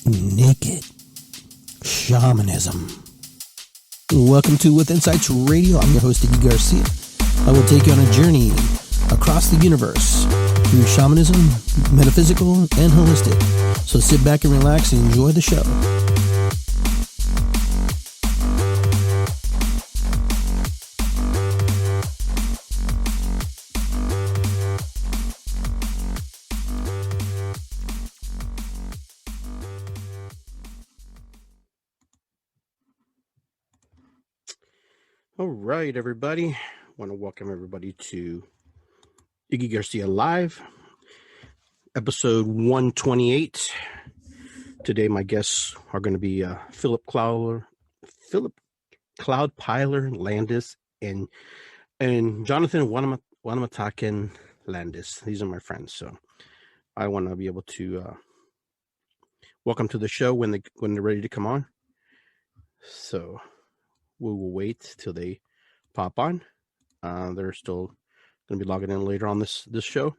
Naked Shamanism. Welcome to With Insights Radio. I'm your host, Iggy Garcia. I will take you on a journey across the universe through shamanism, metaphysical, and holistic. So sit back and relax and enjoy the show. All right, everybody. I want to welcome everybody to Iggy Garcia Live, episode 128. Today, my guests are going to be Philip Cloudpiler, Landis, and Jonathan Wellamotkin, Landis. These are my friends, so I want to be able to welcome to the show when they're ready to come on. So we will wait till they pop on. They're still going to be logging in later on this show.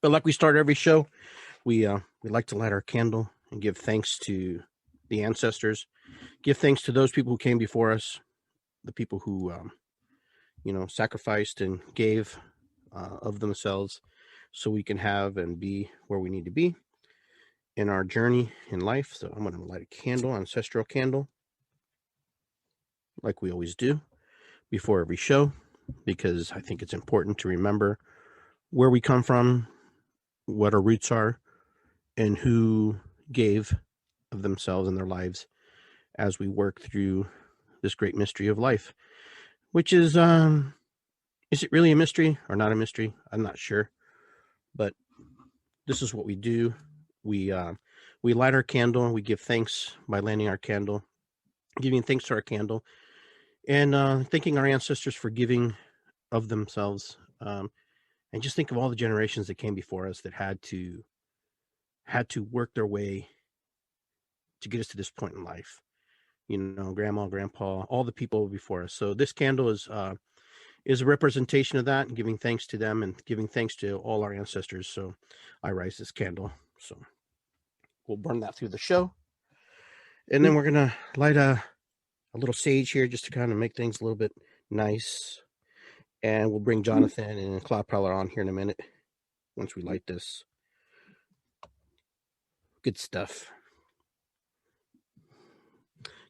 But like we start every show, we like to light our candle and give thanks to the ancestors. Give thanks to those people who came before us, the people who sacrificed and gave of themselves so we can have and be where we need to be in our journey in life. So I'm going to light a candle, ancestral candle, like we always do before every show, because I think it's important to remember where we come from, what our roots are, and who gave of themselves and their lives as we work through this great mystery of life, which is it really a mystery or not a mystery? I'm not sure, but this is what we do. We light our candle and we give thanks by lighting our candle, giving thanks to our candle, and thanking our ancestors for giving of themselves, and just think of all the generations that came before us that had to work their way to get us to this point in life. Grandma, grandpa, all the people before us. So this candle is a representation of that, and giving thanks to them and giving thanks to all our ancestors. So I rise this candle. So we'll burn that through the show, and then we're gonna light a little sage here just to kind of make things a little bit nice. And we'll bring Jonathan and Cloudpiler on here in a minute once we light this. Good stuff.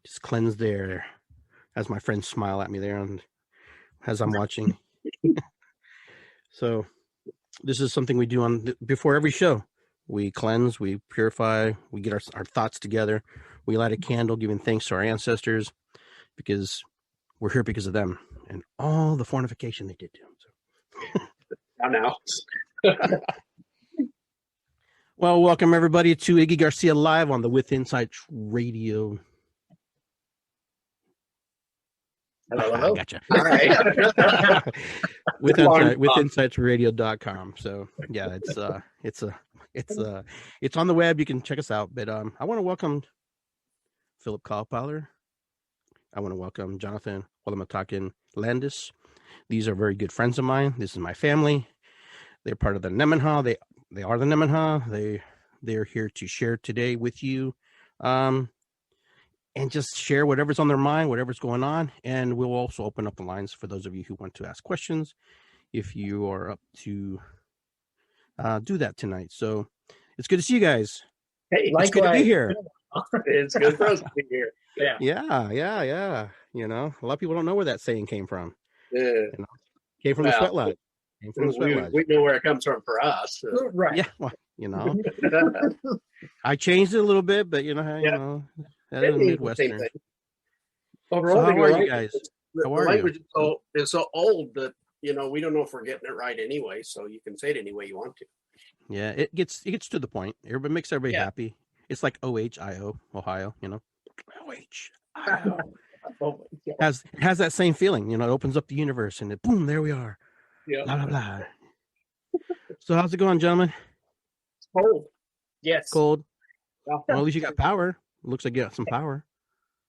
Just cleanse there. As my friends smile at me there as I'm watching. So this is something we do before every show. We cleanse, we purify, we get our thoughts together. We light a candle giving thanks to our ancestors, because we're here because of them and all the fornication they did to them. So. Now. Well, welcome everybody to Iggy Garcia Live on the With Insights Radio. Hello. I gotcha. All right. with insightsradio.com. So yeah, it's on the web. You can check us out. But I want to welcome Philip Cloudpiler. I want to welcome Jonathan Wellamotkin, Landis. These are very good friends of mine. This is my family. They're part of the Nemenha. They are the Nemenha. They're here to share today with you, and just share whatever's on their mind, whatever's going on. And we'll also open up the lines for those of you who want to ask questions, if you are up to do that tonight. So it's good to see you guys. Hey, it's good to be here. It's good for us to be here. Yeah. A lot of people don't know where that saying came from. Came from the sweat lodge. We know where it comes from for us. So. Right. Yeah. Well, I changed it a little bit, but that is Midwestern. So how are you guys? How are you? It's so old that we don't know if we're getting it right anyway. So you can say it any way you want to. Yeah, it gets to the point. It makes everybody happy. It's like OHIO, Ohio. OHIO. Has that same feeling. It opens up the universe and boom, there we are. Yeah. Blah blah blah. So how's it going, gentlemen? It's cold. Yes. Cold. Well, at least you got power. It looks like you got some power.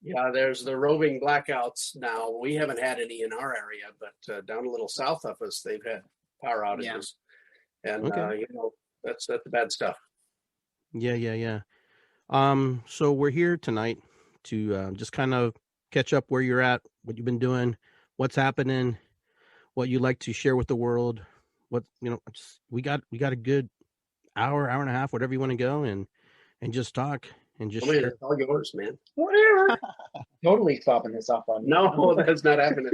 Yeah, there's the roving blackouts now. We haven't had any in our area, but down a little south of us, they've had power outages. Yeah. And, that's the bad stuff. Yeah. So we're here tonight to just kind of catch up where you're at, what you've been doing, what's happening, what you'd like to share with the world. What we got a good hour and a half, whatever you want to go and just talk and just Man, share. it's all yours, man. Whatever. Totally stopping this off on you. No, that's not happening.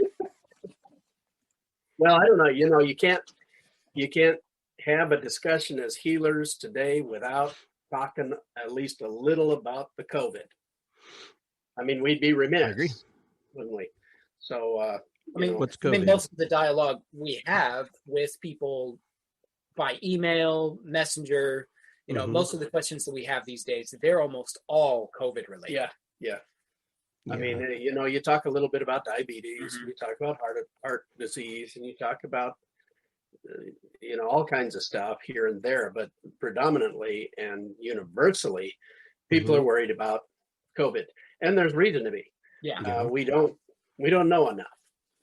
Well, I don't know. You can't have a discussion as healers today without talking at least a little about the COVID. I mean, we'd be remiss. I agree. Wouldn't we? So, what's I mean, COVID? most of the dialogue we have with people by email, messenger, most of the questions that we have these days, they're almost all COVID related. Yeah. I mean, you talk a little bit about diabetes, Mhm. you talk about heart disease, and you talk about, all kinds of stuff here and there, but predominantly and universally, people are worried about COVID, and there's reason to be. Yeah. We don't know enough.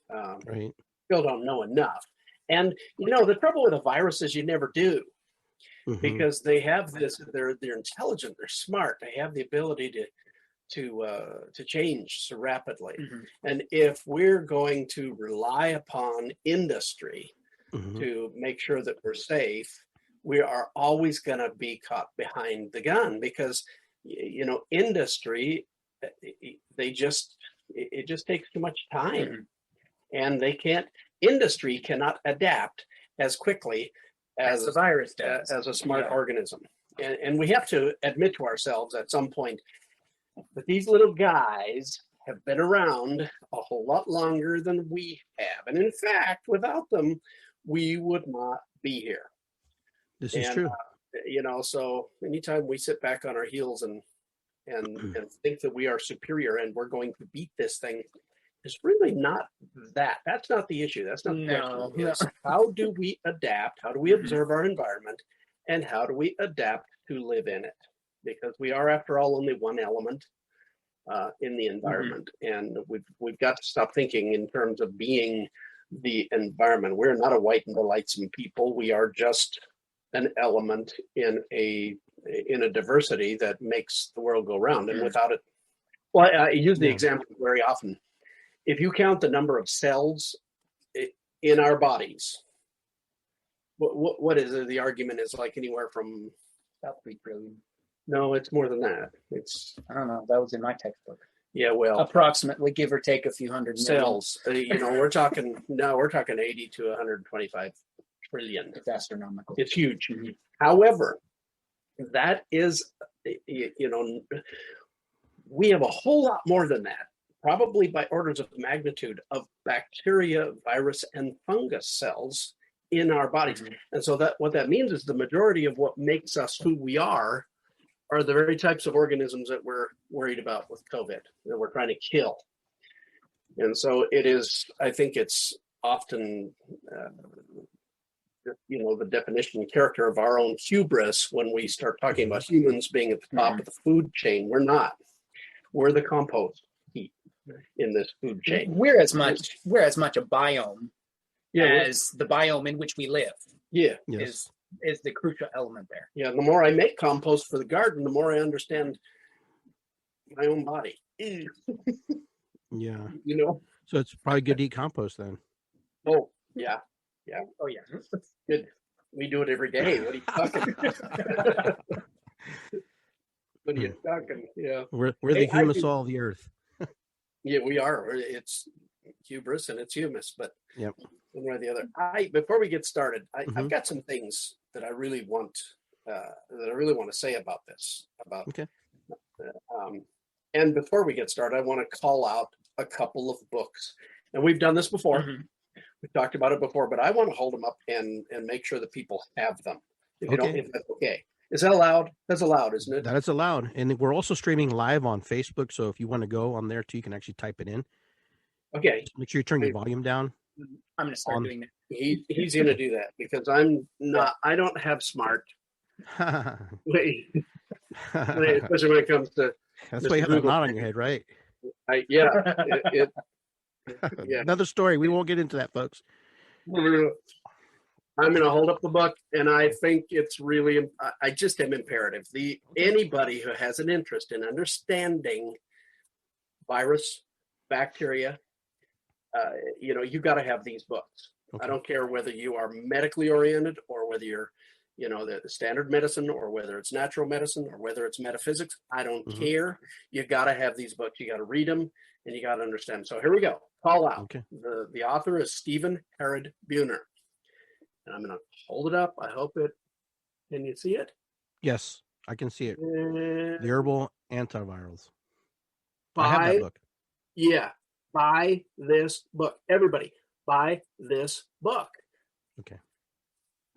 Right. Still don't know enough. And the trouble with a virus is you never do, because they have this. They're intelligent. They're smart. They have the ability to change so rapidly. And if we're going to rely upon industry to make sure that we're safe, we are always going to be caught behind the gun, because industry, it just takes too much time, and industry cannot adapt as quickly as the virus does, as a smart organism. And we have to admit to ourselves at some point that these little guys have been around a whole lot longer than we have. And in fact, without them, we would not be here. This is true. So anytime we sit back on our heels and think that we are superior and we're going to beat this thing, it's really not that. That's not the issue. That's not the question. It's how do we adapt? How do we observe our environment? And how do we adapt to live in it? Because we are, after all, only one element in the environment. And we've got to stop thinking in terms of being the environment. We're not a white and delightsome people. We are just an element in a diversity that makes the world go round. And without it, well, I use the example very often. If you count the number of cells in our bodies, what is it? The argument is like anywhere from about 3 trillion. No, it's more than that. It's, I don't know. That was in my textbook. Yeah, well, approximately, give or take a few hundred cells. We're talking 80 to 125 trillion. It's astronomical. It's huge. However, that is, we have a whole lot more than that, probably by orders of magnitude, of bacteria, virus, and fungus cells in our bodies. And so what that means is the majority of what makes us who we are the very types of organisms that we're worried about with COVID, that we're trying to kill. And so I think it's often, the definition and character of our own hubris when we start talking about humans being at the top of the food chain. We're not. We're the compost heap in this food chain. We're as much a biome as the biome in which we live. Yeah. Is the crucial element there. Yeah, the more I make compost for the garden, the more I understand my own body. Yeah. So it's probably good to eat compost then. Oh, yeah. Oh, yeah. Good. We do it every day. What are you talking about? What are you talking? Yeah. We're the humus of the earth. Yeah, we are. It's hubris and it's humus, but yep. One way or the other. Before we get started, I've got some things that I really want to say about this. Okay. And before we get started, I want to call out a couple of books, and we've done this before. We've talked about it before, but I want to hold them up and make sure that people have them. If that's okay. Is that allowed? That's allowed, isn't it? That is allowed, and we're also streaming live on Facebook. So if you want to go on there too, you can actually type it in. Okay. Just make sure you turn your volume down. I'm going to start doing that. He's going to do that because I'm not. I don't have smart. Especially when it comes to. That's why you have a knot on your head, right? Yeah. Another story. We won't get into that, folks. I'm going to hold up the book, and I think it's really, I just am imperative. Anybody who has an interest in understanding virus, bacteria, you got to have these books. Okay. I don't care whether you are medically oriented or whether you're, the standard medicine or whether it's natural medicine or whether it's metaphysics. I don't care. You got to have these books. You got to read them and you got to understand. So here we go. Call out. Okay. The author is Stephen Herod Buhner. And I'm going to hold it up. I hope can you see it? Yes, I can see it. The Herbal Antivirals. I have that book. Yeah. Buy this book. Everybody, buy this book. Okay.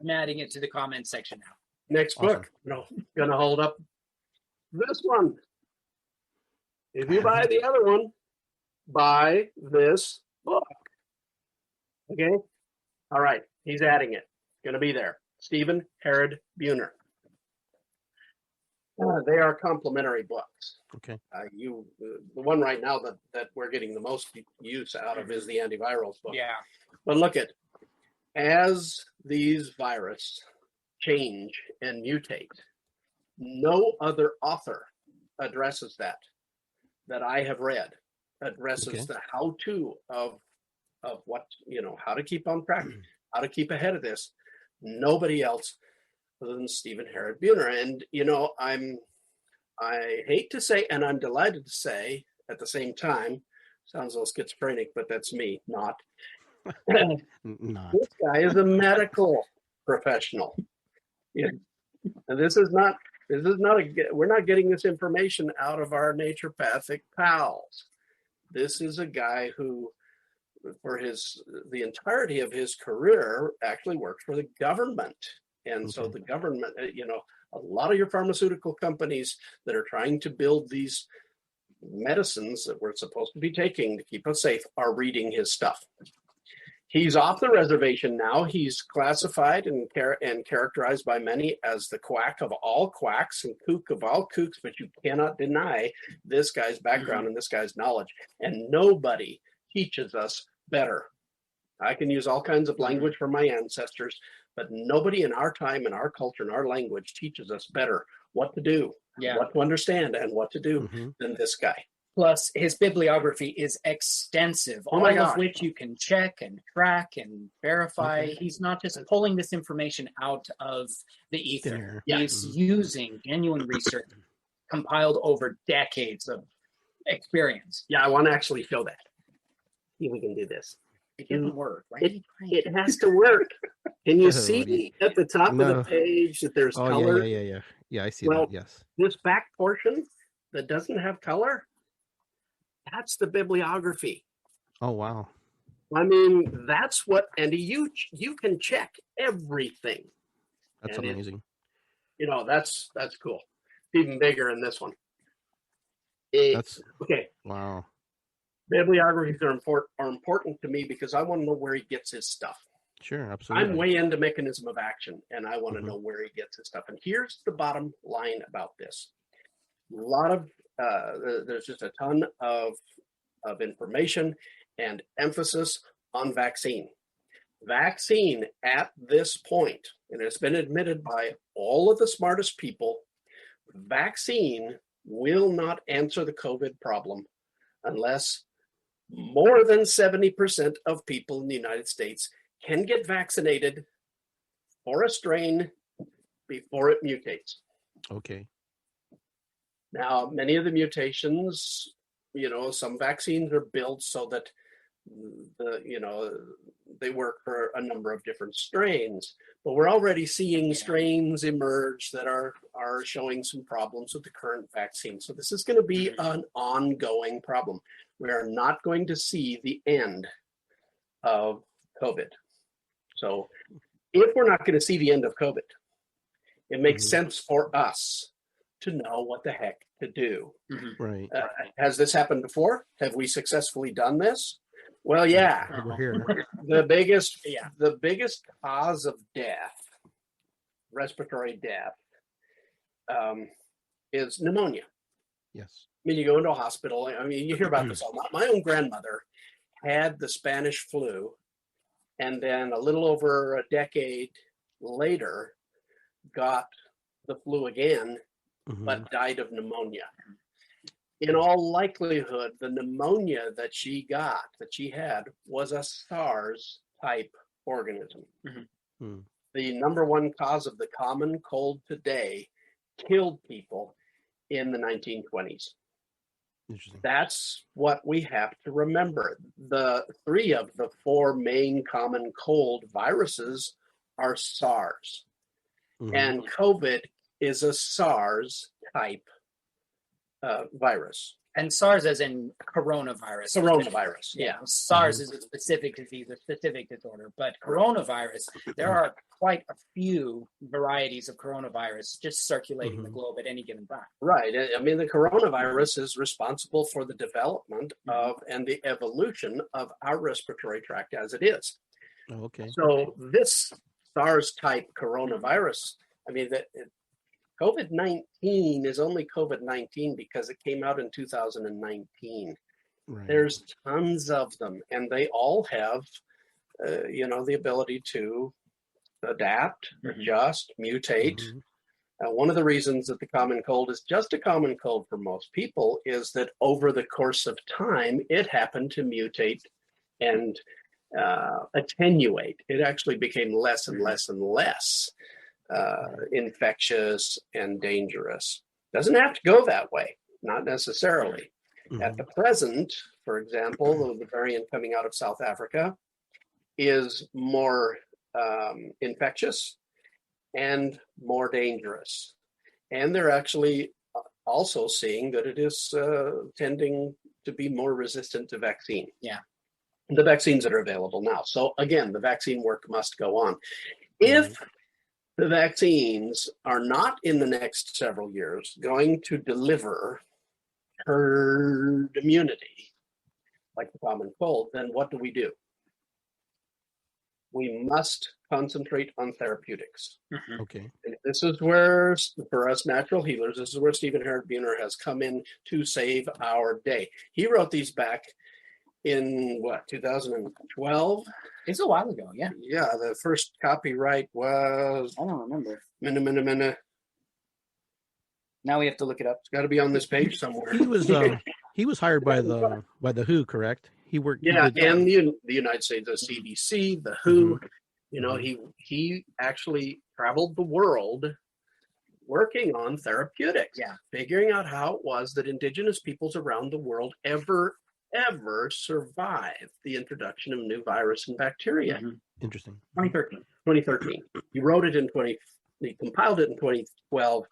I'm adding it to the comment section now. Next book. No, going to hold up this one. If you buy the other one, buy this book. Okay? All right. He's adding it. Going to be there. Stephen Herod Buhner. They are complimentary books. Okay. The one right now that we're getting the most use out of is the antivirals book. Yeah. But look as these viruses change and mutate, no other author addresses that I have read, addresses the how-to of what, how to keep on track, how to keep ahead of this. Nobody else other than Stephen Herod Buhner. And, I hate to say, and I'm delighted to say at the same time, sounds a little schizophrenic, but that's me, not. This guy is a medical professional. Yeah. And this is not we're not getting this information out of our naturopathic pals. This is a guy who, for the entirety of his career, actually worked for the government. And so the government, a lot of your pharmaceutical companies that are trying to build these medicines that we're supposed to be taking to keep us safe are reading his stuff. He's off the reservation now. He's classified and characterized by many as the quack of all quacks and kook of all kooks, but you cannot deny this guy's background and this guy's knowledge. And nobody teaches us better. I can use all kinds of language from my ancestors, but nobody in our time, in our culture, in our language teaches us better what to do, what to understand, and what to do than this guy. Plus, his bibliography is extensive, all of which you can check and track and verify. He's not just pulling this information out of the ether. He's using genuine research compiled over decades of experience. Yeah, I want to actually show that. See if we can do this. It doesn't work, right? It has to work. Can you see at the top of the page that there's color? Yeah, I see that, yes. This back portion that doesn't have color, that's the bibliography. Oh, wow. I mean, that's what, and you can check everything. That's amazing. That's cool. It's even bigger in this one. Okay. Wow. Bibliographies are important to me because I want to know where he gets his stuff. Sure, absolutely. I'm way into mechanism of action, and I want to know where he gets his stuff. And here's the bottom line about this. A lot of there's just a ton of information and emphasis on vaccine. Vaccine at this point, and it's been admitted by all of the smartest people, vaccine will not answer the COVID problem unless more than 70% of people in the United States can get vaccinated for a strain before it mutates. Okay. Now, many of the mutations, some vaccines are built so that they work for a number of different strains, but we're already seeing strains emerge that are showing some problems with the current vaccine. So this is going to be an ongoing problem. We are not going to see the end of COVID. So if we're not going to see the end of COVID, it makes sense for us to know what the heck to do. Right. Has this happened before? Have we successfully done this? Well, yeah. We're here. The biggest cause of death, respiratory death, is pneumonia. Yes. I mean, you go into a hospital. I mean, you hear about this all. My own grandmother had the Spanish flu and then a little over a decade later got the flu again, but died of pneumonia. In all likelihood, the pneumonia that she had, was a SARS type organism. The number one cause of the common cold today killed people in the 1920s. That's what we have to remember. The 3 of the 4 main common cold viruses are SARS. And COVID is a SARS type virus. And SARS as in coronavirus. Coronavirus, yeah. SARS is a specific disease, a specific disorder. But coronavirus, there are quite a few varieties of coronavirus just circulating the globe at any given time. Right. I mean, the coronavirus is responsible for the development of and the evolution of our respiratory tract as it is. Okay. So this SARS type coronavirus, I mean, COVID-19 is only COVID-19 because it came out in 2019. Right. There's tons of them, and they all have, the ability to adapt, adjust, mutate. One of the reasons that the common cold is just a common cold for most people is that over the course of time, it happened to mutate and attenuate. It actually became less and less and less infectious and dangerous. Doesn't have to go that way, not necessarily. At the present, for example, the variant coming out of South Africa is more infectious and more dangerous. And they're actually also seeing that it is tending to be more resistant to vaccine. Yeah. The vaccines that are available now. So again, the vaccine work must go on. If the vaccines are not in the next several years going to deliver herd immunity, like the common cold, then what do? We must concentrate on therapeutics. Okay. And this is where, for us natural healers, this is where Stephen Herod Buhner has come in to save our day. He wrote these back in 2012? It's a while ago, yeah. Yeah, the first copyright was... I don't remember. Now we have to look it up. It's got to be on this page somewhere. He was hired by the WHO, correct? He worked. Yeah, and the United States, the CDC, the WHO. He actually traveled the world working on therapeutics. Yeah, figuring out how it was that indigenous peoples around the world ever survived the introduction of new virus and bacteria. Interesting. 2013. He wrote it he compiled it in 2012,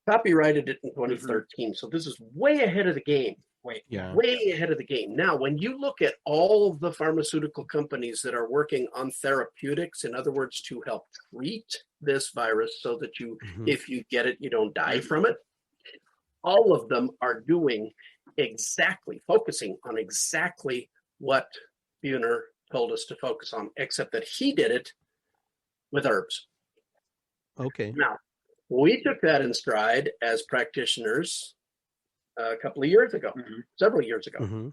copyrighted it in 2013. So this is way ahead of the game. Way ahead of the game. Now, when you look at all of the pharmaceutical companies that are working on therapeutics, in other words, to help treat this virus so that if you get it, you don't die from it, all of them are focusing on exactly what Buhner told us to focus on, except that he did it with herbs. Okay. Now, we took that in stride as practitioners a couple of years ago, several years ago.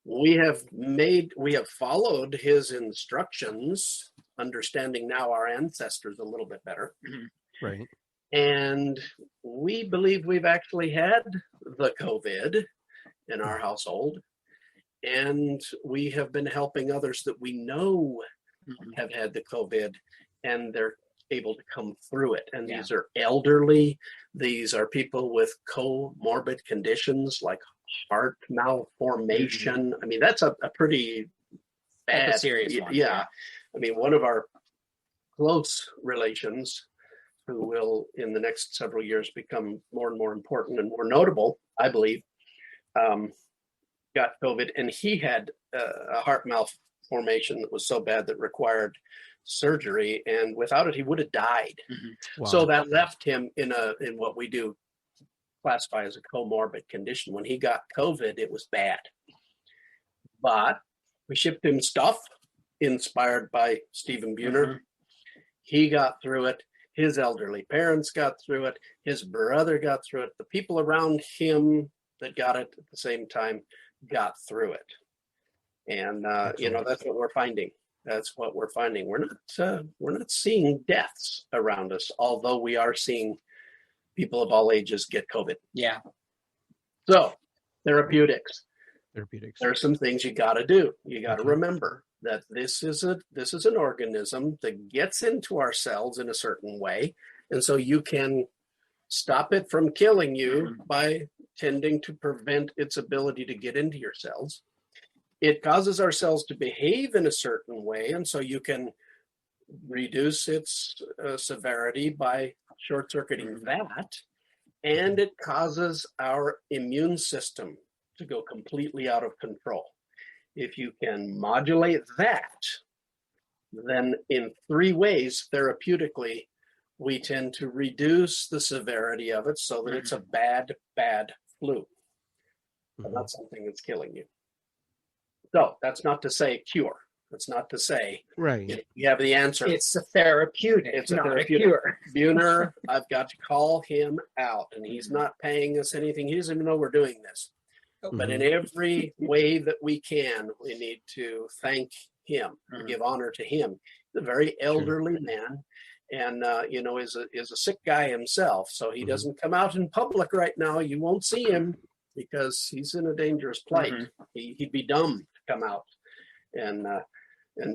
We have followed his instructions, understanding now our ancestors a little bit better. Right. And we believe we've actually had the COVID in our household. And we have been helping others that we know have had the COVID, and they're able to come through it. And these are elderly. These are people with comorbid conditions like heart malformation. I mean, that's a pretty bad, serious one. Yeah. I mean, one of our close relations, who will in the next several years become more and more important and more notable, I believe, got COVID, and he had a heart malformation that was so bad that required surgery, and without it he would have died. Wow. So that left him in what we do classify as a comorbid condition. When he got COVID, it was bad, but we shipped him stuff inspired by Stephen Buhner. He got through it. His elderly parents got through it. His brother got through it. The people around him that got it at the same time got through it. And that's what we're finding. That's what we're finding. We're not seeing deaths around us, although we are seeing people of all ages get COVID. Yeah. So therapeutics. There are some things you got to do. You got to remember that this is an organism that gets into our cells in a certain way, and so you can stop it from killing you by tending to prevent its ability to get into your cells. It causes our cells to behave in a certain way, and so you can reduce its severity by short-circuiting that, and it causes our immune system to go completely out of control. If you can modulate that, then in 3 ways therapeutically, we tend to reduce the severity of it so that it's a bad flu, but not something that's killing you. So that's not to say cure. That's not to say you have the answer. It's a therapeutic. It's not a cure. Buhner, I've got to call him out, and he's not paying us anything. He doesn't even know we're doing this. But in every way that we can, we need to thank him, give honor to him. He's a very elderly man, and is a sick guy himself. So he doesn't come out in public right now. You won't see him because he's in a dangerous plight. He'd be dumb to come out and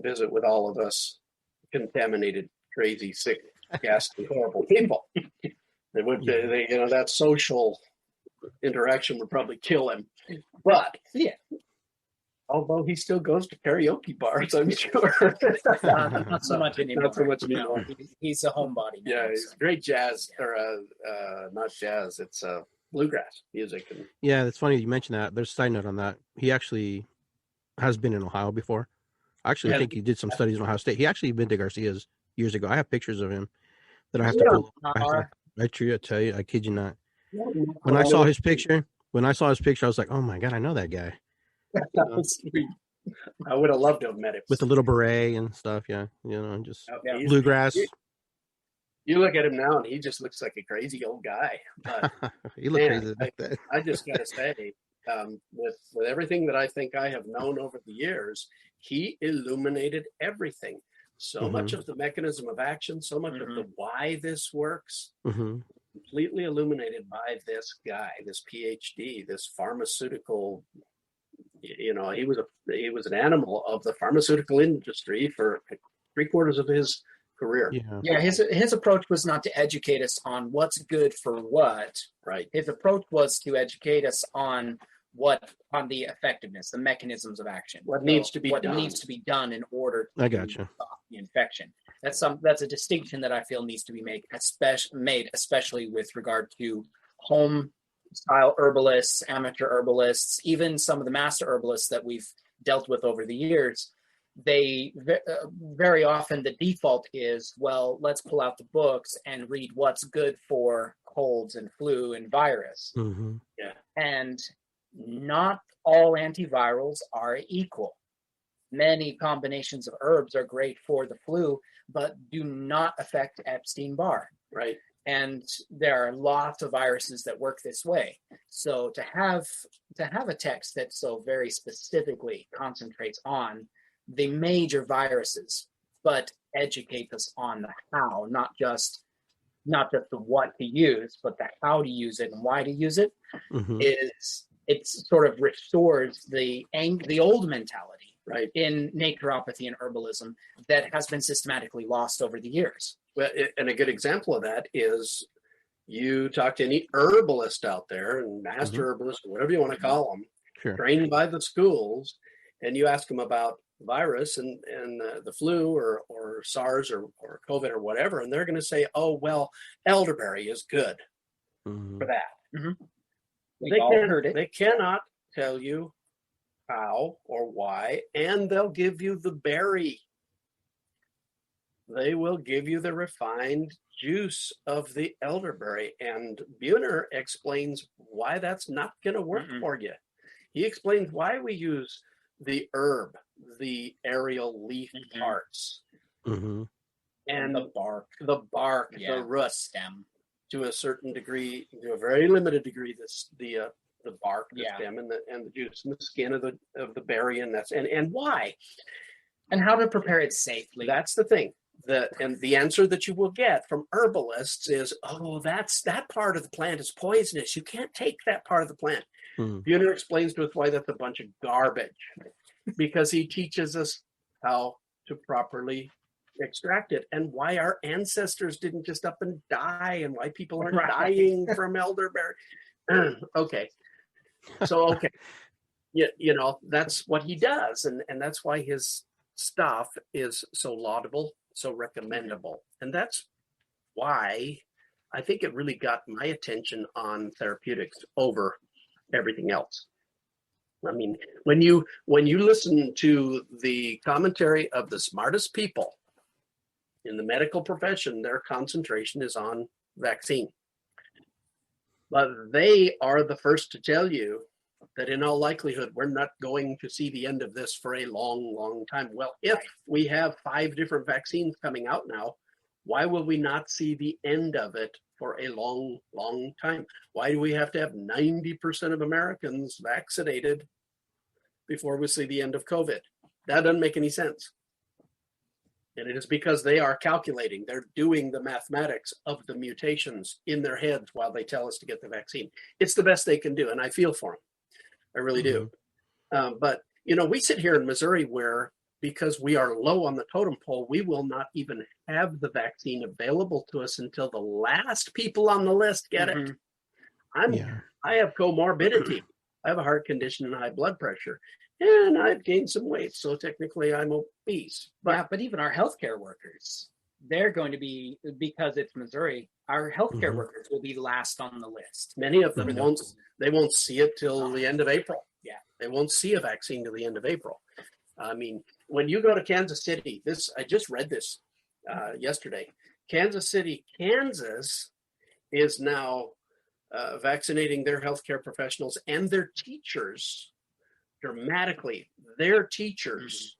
visit with all of us contaminated, crazy, sick, ghastly, horrible people. They would, that social interaction would probably kill him. But although he still goes to karaoke bars, I'm sure. Not so much anymore. Not so much anymore. He's a homebody. Yeah, he's great jazz, or not jazz. It's bluegrass music. Yeah, it's funny you mentioned that. There's a side note on that. He actually has been in Ohio before. I think he did some studies in Ohio State. He actually been to Garcia's years ago. I have pictures of him that I have to pull up. I tell you, I kid you not. When I saw his picture, I was like, "Oh my god, I know that guy." I would have loved to have met him with the little beret and stuff. Yeah, just bluegrass. You look at him now, and he just looks like a crazy old guy. But he looked crazy like that. I just gotta say, with everything that I think I have known over the years, he illuminated everything. So much of the mechanism of action, so much of the why this works, completely illuminated by this guy, this PhD, this pharmaceutical. He was an animal of the pharmaceutical industry for 3/4 of his career. Yeah. His approach was not to educate us on what's good for what. Right. His approach was to educate us on the effectiveness, the mechanisms of action, what needs to be done in order to stop the infection. That's a distinction that I feel needs to be made, especially with regard to home style herbalists, amateur herbalists, even some of the master herbalists that we've dealt with over the years. They very often the default is, well, let's pull out the books and read what's good for colds and flu and virus. And not all antivirals are equal. Many combinations of herbs are great for the flu, but do not affect Epstein-Barr. Right. And there are lots of viruses that work this way. So to have a text that so very specifically concentrates on the major viruses, but educates us on the how, not just the what to use, but the how to use it and why to use it, it sort of restores the old mentality, right, in naturopathy and herbalism that has been systematically lost over the years. Well, and a good example of that is you talk to any herbalist out there, and master herbalist, whatever you want to call them, trained by the schools, and you ask them about virus and the flu or SARS or COVID or whatever, and they're going to say, oh, well, elderberry is good for that. They cannot tell you how or why, and they'll give you the berry. They will give you the refined juice of the elderberry, and Buhner explains why that's not going to work for you. He explains why we use the herb, the aerial leaf parts, and the bark, the root stem, to a certain degree, to a very limited degree, the the bark, the stem, and the juice and the skin of the berry, and why, and how to prepare it safely. That's the thing. And the answer that you will get from herbalists is, oh, that part of the plant is poisonous. You can't take that part of the plant. Buhner explains to us why that's a bunch of garbage, because he teaches us how to properly extract it and why our ancestors didn't just up and die and why people aren't dying from elderberry. Okay. That's what he does. And that's why his stuff is so laudable, so recommendable. And that's why I think it really got my attention on therapeutics over everything else. I mean, when you listen to the commentary of the smartest people in the medical profession, their concentration is on vaccine. But they are the first to tell you that in all likelihood, we're not going to see the end of this for a long, long time. Well, if we have 5 different vaccines coming out now, why will we not see the end of it for a long, long time? Why do we have to have 90% of Americans vaccinated before we see the end of COVID? That doesn't make any sense. And it is because they are calculating, they're doing the mathematics of the mutations in their heads while they tell us to get the vaccine. It's the best they can do, and I feel for them. I really do. But, we sit here in Missouri where, because we are low on the totem pole, we will not even have the vaccine available to us until the last people on the list get it. I have comorbidity. I have a heart condition and high blood pressure, and I've gained some weight. So technically I'm obese. But even our healthcare workers, they're going to be, because it's Missouri, our healthcare workers will be last on the list. Many of them won't see it till the end of April. Yeah. They won't see a vaccine till the end of April. I mean, when you go to Kansas City, I just read this yesterday. Kansas City, Kansas is now vaccinating their healthcare professionals and their teachers dramatically. Their teachers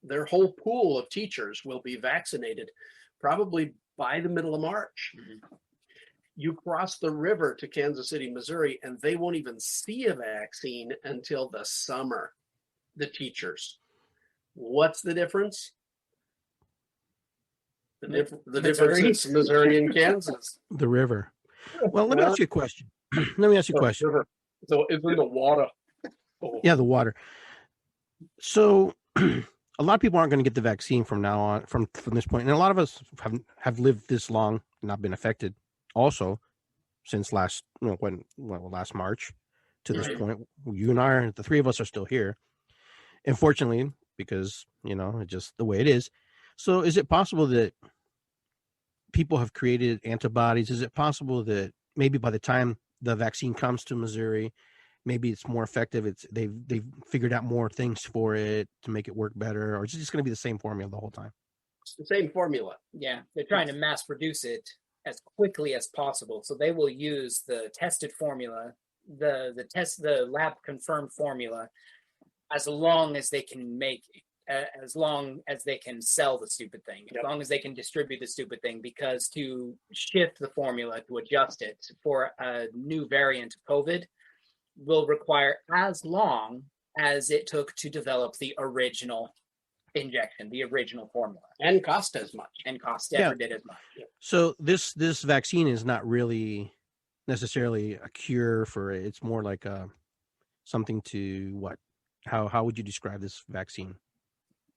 their whole pool of teachers will be vaccinated probably by the middle of March. You cross the river to Kansas City, Missouri, and they won't even see a vaccine until the summer, the teachers. What's the difference? The difference is Missouri and Kansas. The river. Well, let me ask you a question. So it's in the water. Yeah, the water. So a lot of people aren't going to get the vaccine from now on, from this point. And a lot of us have lived this long and not been affected also since last March to this point. You and I, the 3 of us, are still here. Unfortunately, because, it's just the way it is. So is it possible that people have created antibodies? Is it possible that maybe by the time the vaccine comes to Missouri, maybe it's more effective? They've figured out more things for it to make it work better, or is it just going to be the same formula the whole time? It's the same formula. Yeah, they're trying to mass produce it as quickly as possible. So they will use the tested formula, the lab confirmed formula, as long as they can as long as they can sell the stupid thing, as long as they can distribute the stupid thing, because to shift the formula, to adjust it for a new variant of COVID will require as long as it took to develop the original injection, the original formula. And cost as much. Did as much. Yeah. So this vaccine is not really necessarily a cure for it. It's more like something to what? How would you describe this vaccine?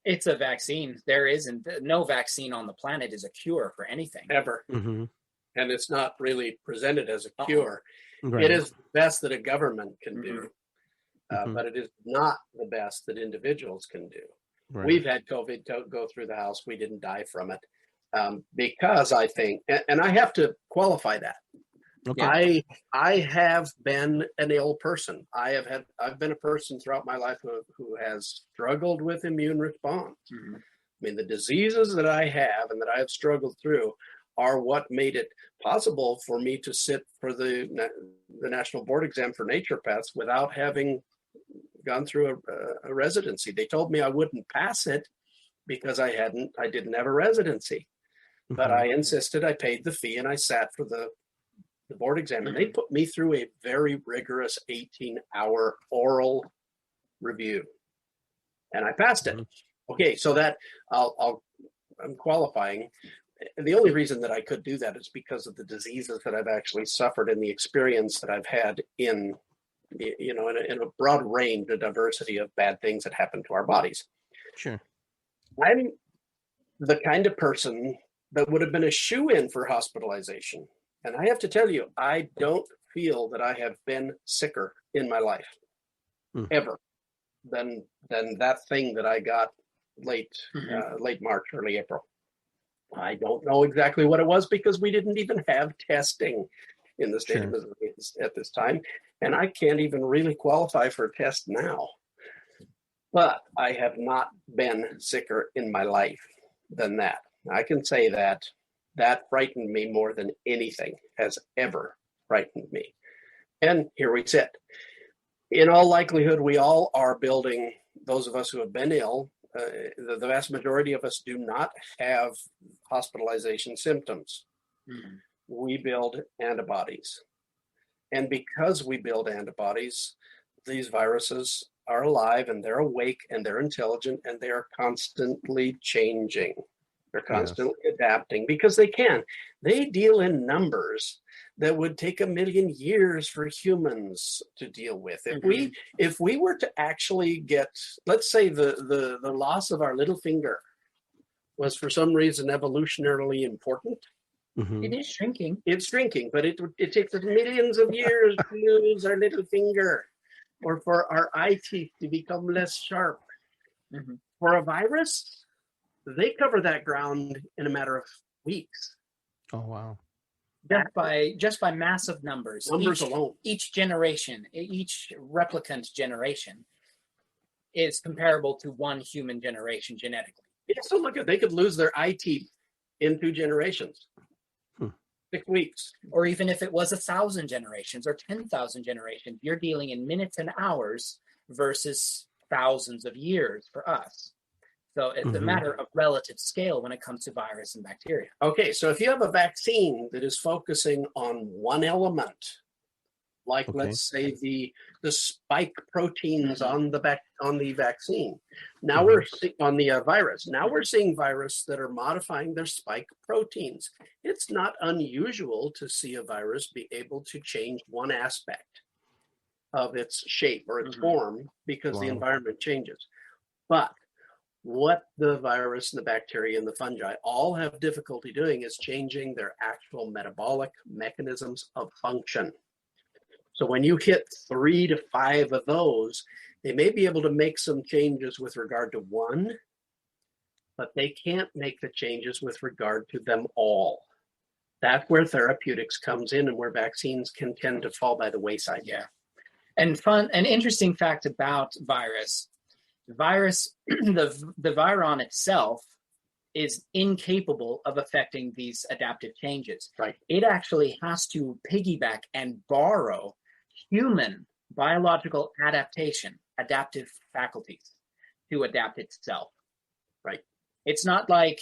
It's a vaccine. There isn't no vaccine on the planet is a cure for anything ever. And it's not really presented as a cure. Right. It is the best that a government can do, but it is not the best that individuals can do. Right. We've had COVID go through the house. We didn't die from it because I think, and I have to qualify that. Okay. I have been an ill person. I've been a person throughout my life who has struggled with immune response. I mean, the diseases that I have and that I have struggled through are what made it possible for me to sit for the national board exam for naturopaths without having gone through a residency. They told me I wouldn't pass it because I didn't have a residency, but I insisted. I paid the fee and I sat for the the board exam, and they put me through a very rigorous 18-hour oral review, and I passed it. Okay, so that I'm qualifying. The only reason that I could do that is because of the diseases that I've actually suffered and the experience that I've had in a broad range, a diversity of bad things that happen to our bodies. Sure. I'm the kind of person that would have been a shoo-in for hospitalization. And I have to tell you, I don't feel that I have been sicker in my life ever than that thing that I got late March, early April. I don't know exactly what it was because we didn't even have testing in the state of Missouri at this time. And I can't even really qualify for a test now. But I have not been sicker in my life than that. I can say that frightened me more than anything has ever frightened me. And here we sit. In all likelihood, we all are building, those of us who have been ill, the vast majority of us do not have hospitalization symptoms. We build antibodies. And because we build antibodies, these viruses are alive and they're awake and they're intelligent and they are constantly changing. They're constantly adapting because they can. They deal in numbers that would take 1 million years for humans to deal with. If we were to actually get, let's say the loss of our little finger was for some reason evolutionarily important. It is shrinking. It's shrinking, but it takes us millions of years to lose our little finger, or for our eye teeth to become less sharp. For a virus, they cover that ground in a matter of weeks. Oh, wow. Just by massive numbers. Numbers alone. Each generation, each replicant generation is comparable to one human generation genetically. Yeah, so look, they could lose their eye teeth in 2 generations. 6 weeks. Or even if it was 1,000 generations or 10,000 generations, you're dealing in minutes and hours versus thousands of years for us. So it's a matter of relative scale when it comes to virus and bacteria. Okay, so if you have a vaccine that is focusing on one element, like let's say the spike proteins on the vaccine. Now we're on the virus. Now we're seeing virus that are modifying their spike proteins. It's not unusual to see a virus be able to change one aspect of its shape or its form because the environment changes. But what the virus and the bacteria and the fungi all have difficulty doing is changing their actual metabolic mechanisms of function. So when you hit 3 to 5 of those, they may be able to make some changes with regard to one, but they can't make the changes with regard to them all. That's where therapeutics comes in and where vaccines can tend to fall by the wayside. Yeah. And an interesting fact about the viron itself is incapable of affecting these adaptive changes. Right. It actually has to piggyback and borrow human biological adaptive faculties to adapt itself. Right. It's not like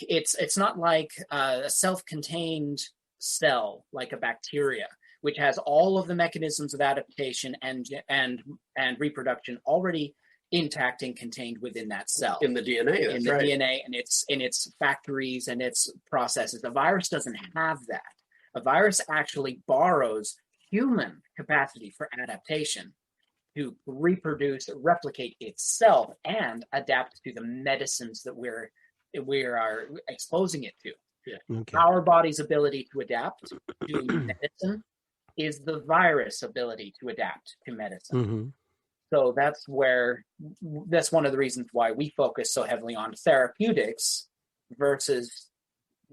a self-contained cell like a bacteria, which has all of the mechanisms of adaptation and reproduction already intact and contained within that cell. In the DNA. In the DNA and its factories and its processes. A virus doesn't have that. A virus actually borrows human capacity for adaptation to reproduce, replicate itself, and adapt to the medicines that we are exposing it to. Yeah. Okay. Our body's ability to adapt to medicine is the virus ability to adapt to medicine. So that's one of the reasons why we focus so heavily on therapeutics versus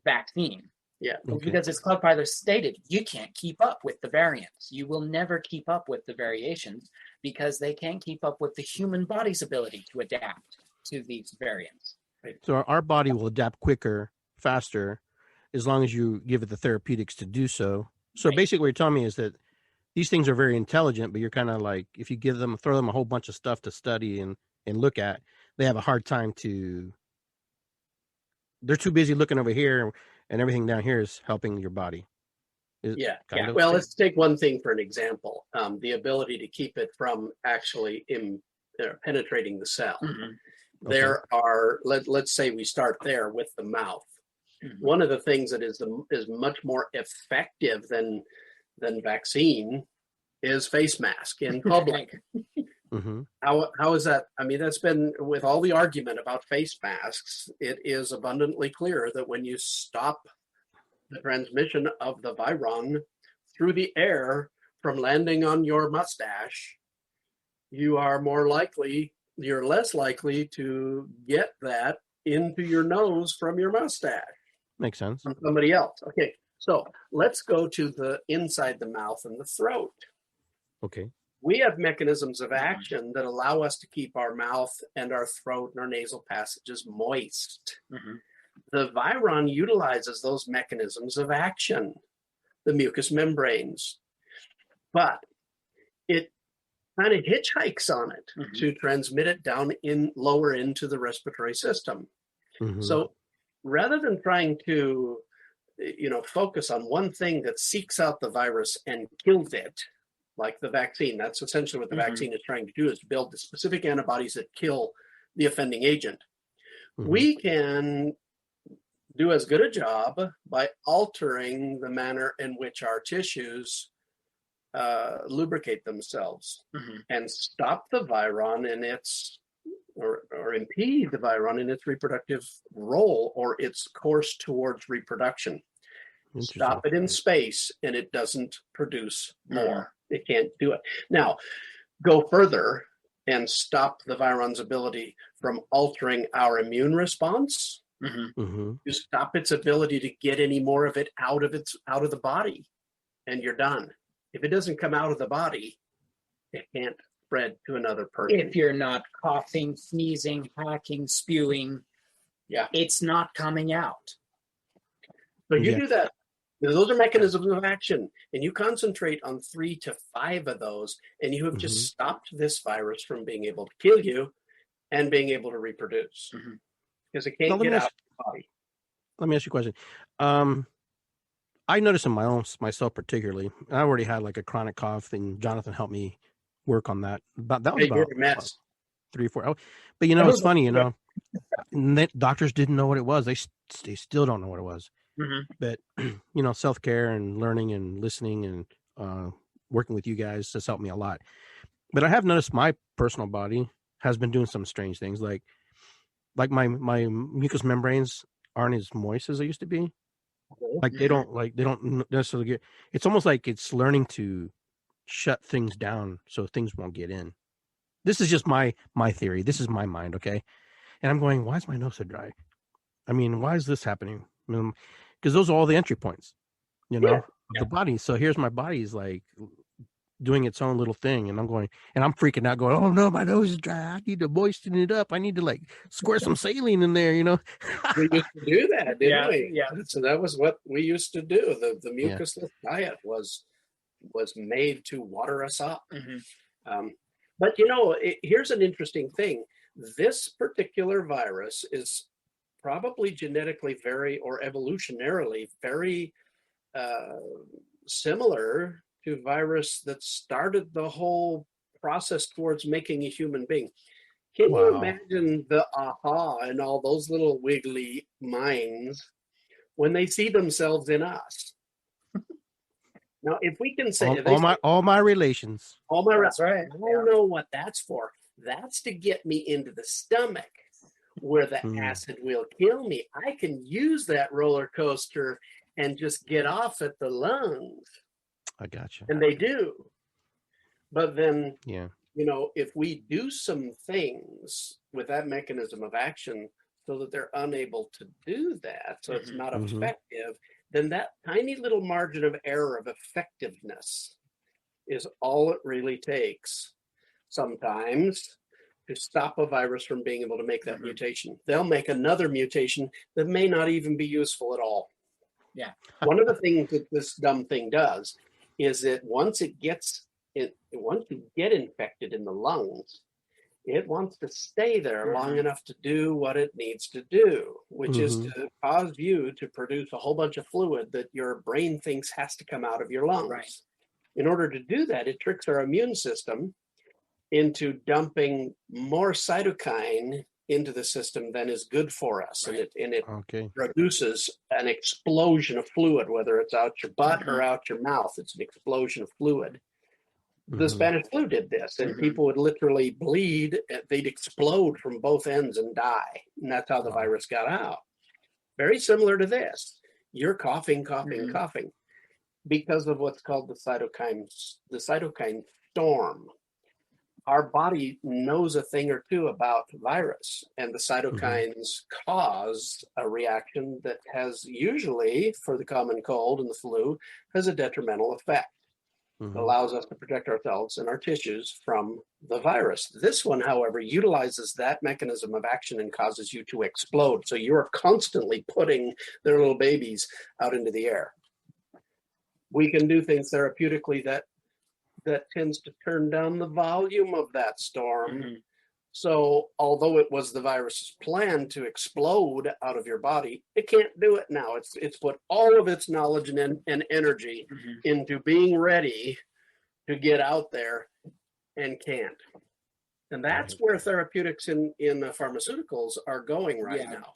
vaccine. Yeah. Okay. Because as Cloudpiler stated, you can't keep up with the variants. You will never keep up with the variations because they can't keep up with the human body's ability to adapt to these variants. Right. So our body will adapt quicker, faster, as long as you give it the therapeutics to do so. So basically what you're telling me is that these things are very intelligent, but you're kind of like, if you throw them a whole bunch of stuff to study and look at, they have a hard time they're too busy looking over here and everything down here is helping your body. Well, let's take one thing for an example. The ability to keep it from actually penetrating the cell. Mm-hmm. There are, let's say we start there with the mouth. Mm-hmm. One of the things that is much more effective than vaccine is face mask in public. Mm-hmm. How is that? I mean, that's been, with all the argument about face masks, it is abundantly clear that when you stop the transmission of the viron through the air from landing on your mustache, you're less likely to get that into your nose from your mustache. Makes sense. From somebody else. Okay, so let's go to the inside the mouth and the throat. Okay. We have mechanisms of action that allow us to keep our mouth and our throat and our nasal passages moist. Mm-hmm. The viron utilizes those mechanisms of action, the mucous membranes, but it kind of hitchhikes on it to transmit it down lower into the respiratory system. Mm-hmm. So rather than trying to, focus on one thing that seeks out the virus and kills it, like the vaccine, that's essentially what the vaccine is trying to do, is build the specific antibodies that kill the offending agent. Mm-hmm. We can do as good a job by altering the manner in which our tissues lubricate themselves and stop the viron in its, or impede the viron in its reproductive role or its course towards reproduction. Stop it in space and it doesn't produce more. It can't do it. Now, go further and stop the viron's ability from altering our immune response. You stop its ability to get any more of it out of the body, and you're done. If it doesn't come out of the body, it can't spread to another person. If you're not coughing, sneezing, hacking, spewing, it's not coming out. So you do that. Those are mechanisms of action, and you concentrate on 3 to 5 of those, and you have just stopped this virus from being able to kill you and being able to reproduce. Because it can't get out of the body. Let me ask you a question. I noticed in myself particularly, I already had like a chronic cough, and Jonathan helped me work on that. That was about 3 or 4. Oh, but it's funny, doctors didn't know what it was. They still don't know what it was. But self-care and learning and listening and working with you guys has helped me a lot. But I have noticed my personal body has been doing some strange things, like my mucous membranes aren't as moist as they used to be. Like they don't necessarily get. It's almost like it's learning to shut things down so things won't get in. This is just my theory. This is my mind, okay? And I'm going, why is my nose so dry? I mean, why is this happening? Because those are all the entry points, of the body. So here's my body's like doing its own little thing, and I'm freaking out, going, oh no, my nose is dry. I need to moisten it up. I need to squirt some saline in there, We used to do that, didn't we? Yeah. So that was what we used to do. The mucusless diet was made to water us up. But here's an interesting thing. This particular virus is probably genetically or evolutionarily very similar to virus that started the whole process towards making a human being. Can you imagine the aha in all those little wiggly minds when they see themselves in us? Now, if we can say all my relations, that's right. I don't know what that's for. That's to get me into the stomach, where the acid will kill me. I can use that roller coaster and just get off at the lungs. I gotcha. And they do. But then, if we do some things with that mechanism of action so that they're unable to do that, so it's not effective, then that tiny little margin of error of effectiveness is all it really takes sometimes to stop a virus from being able to make that mutation. They'll make another mutation that may not even be useful at all. Yeah. One of the things that this dumb thing does is that once you get infected in the lungs, it wants to stay there long enough to do what it needs to do, which is to cause you to produce a whole bunch of fluid that your brain thinks has to come out of your lungs. Right. In order to do that, it tricks our immune system into dumping more cytokine into the system than is good for us. Right. And it produces an explosion of fluid, whether it's out your butt or out your mouth. It's an explosion of fluid. The Spanish flu did this, and people would literally bleed. They'd explode from both ends and die. And that's how the virus got out. Very similar to this. You're coughing because of what's called the cytokine storm. Our body knows a thing or two about virus, and the cytokines cause a reaction that has usually, for the common cold and the flu, has a detrimental effect. It allows us to protect ourselves and our tissues from the virus. This one, however, utilizes that mechanism of action and causes you to explode. So you're constantly putting their little babies out into the air. We can do things therapeutically that tends to turn down the volume of that storm. So although it was the virus's plan to explode out of your body, it can't do it now. It's put all of its knowledge and energy into being ready to get out there and can't. And that's where therapeutics in pharmaceuticals are going right now.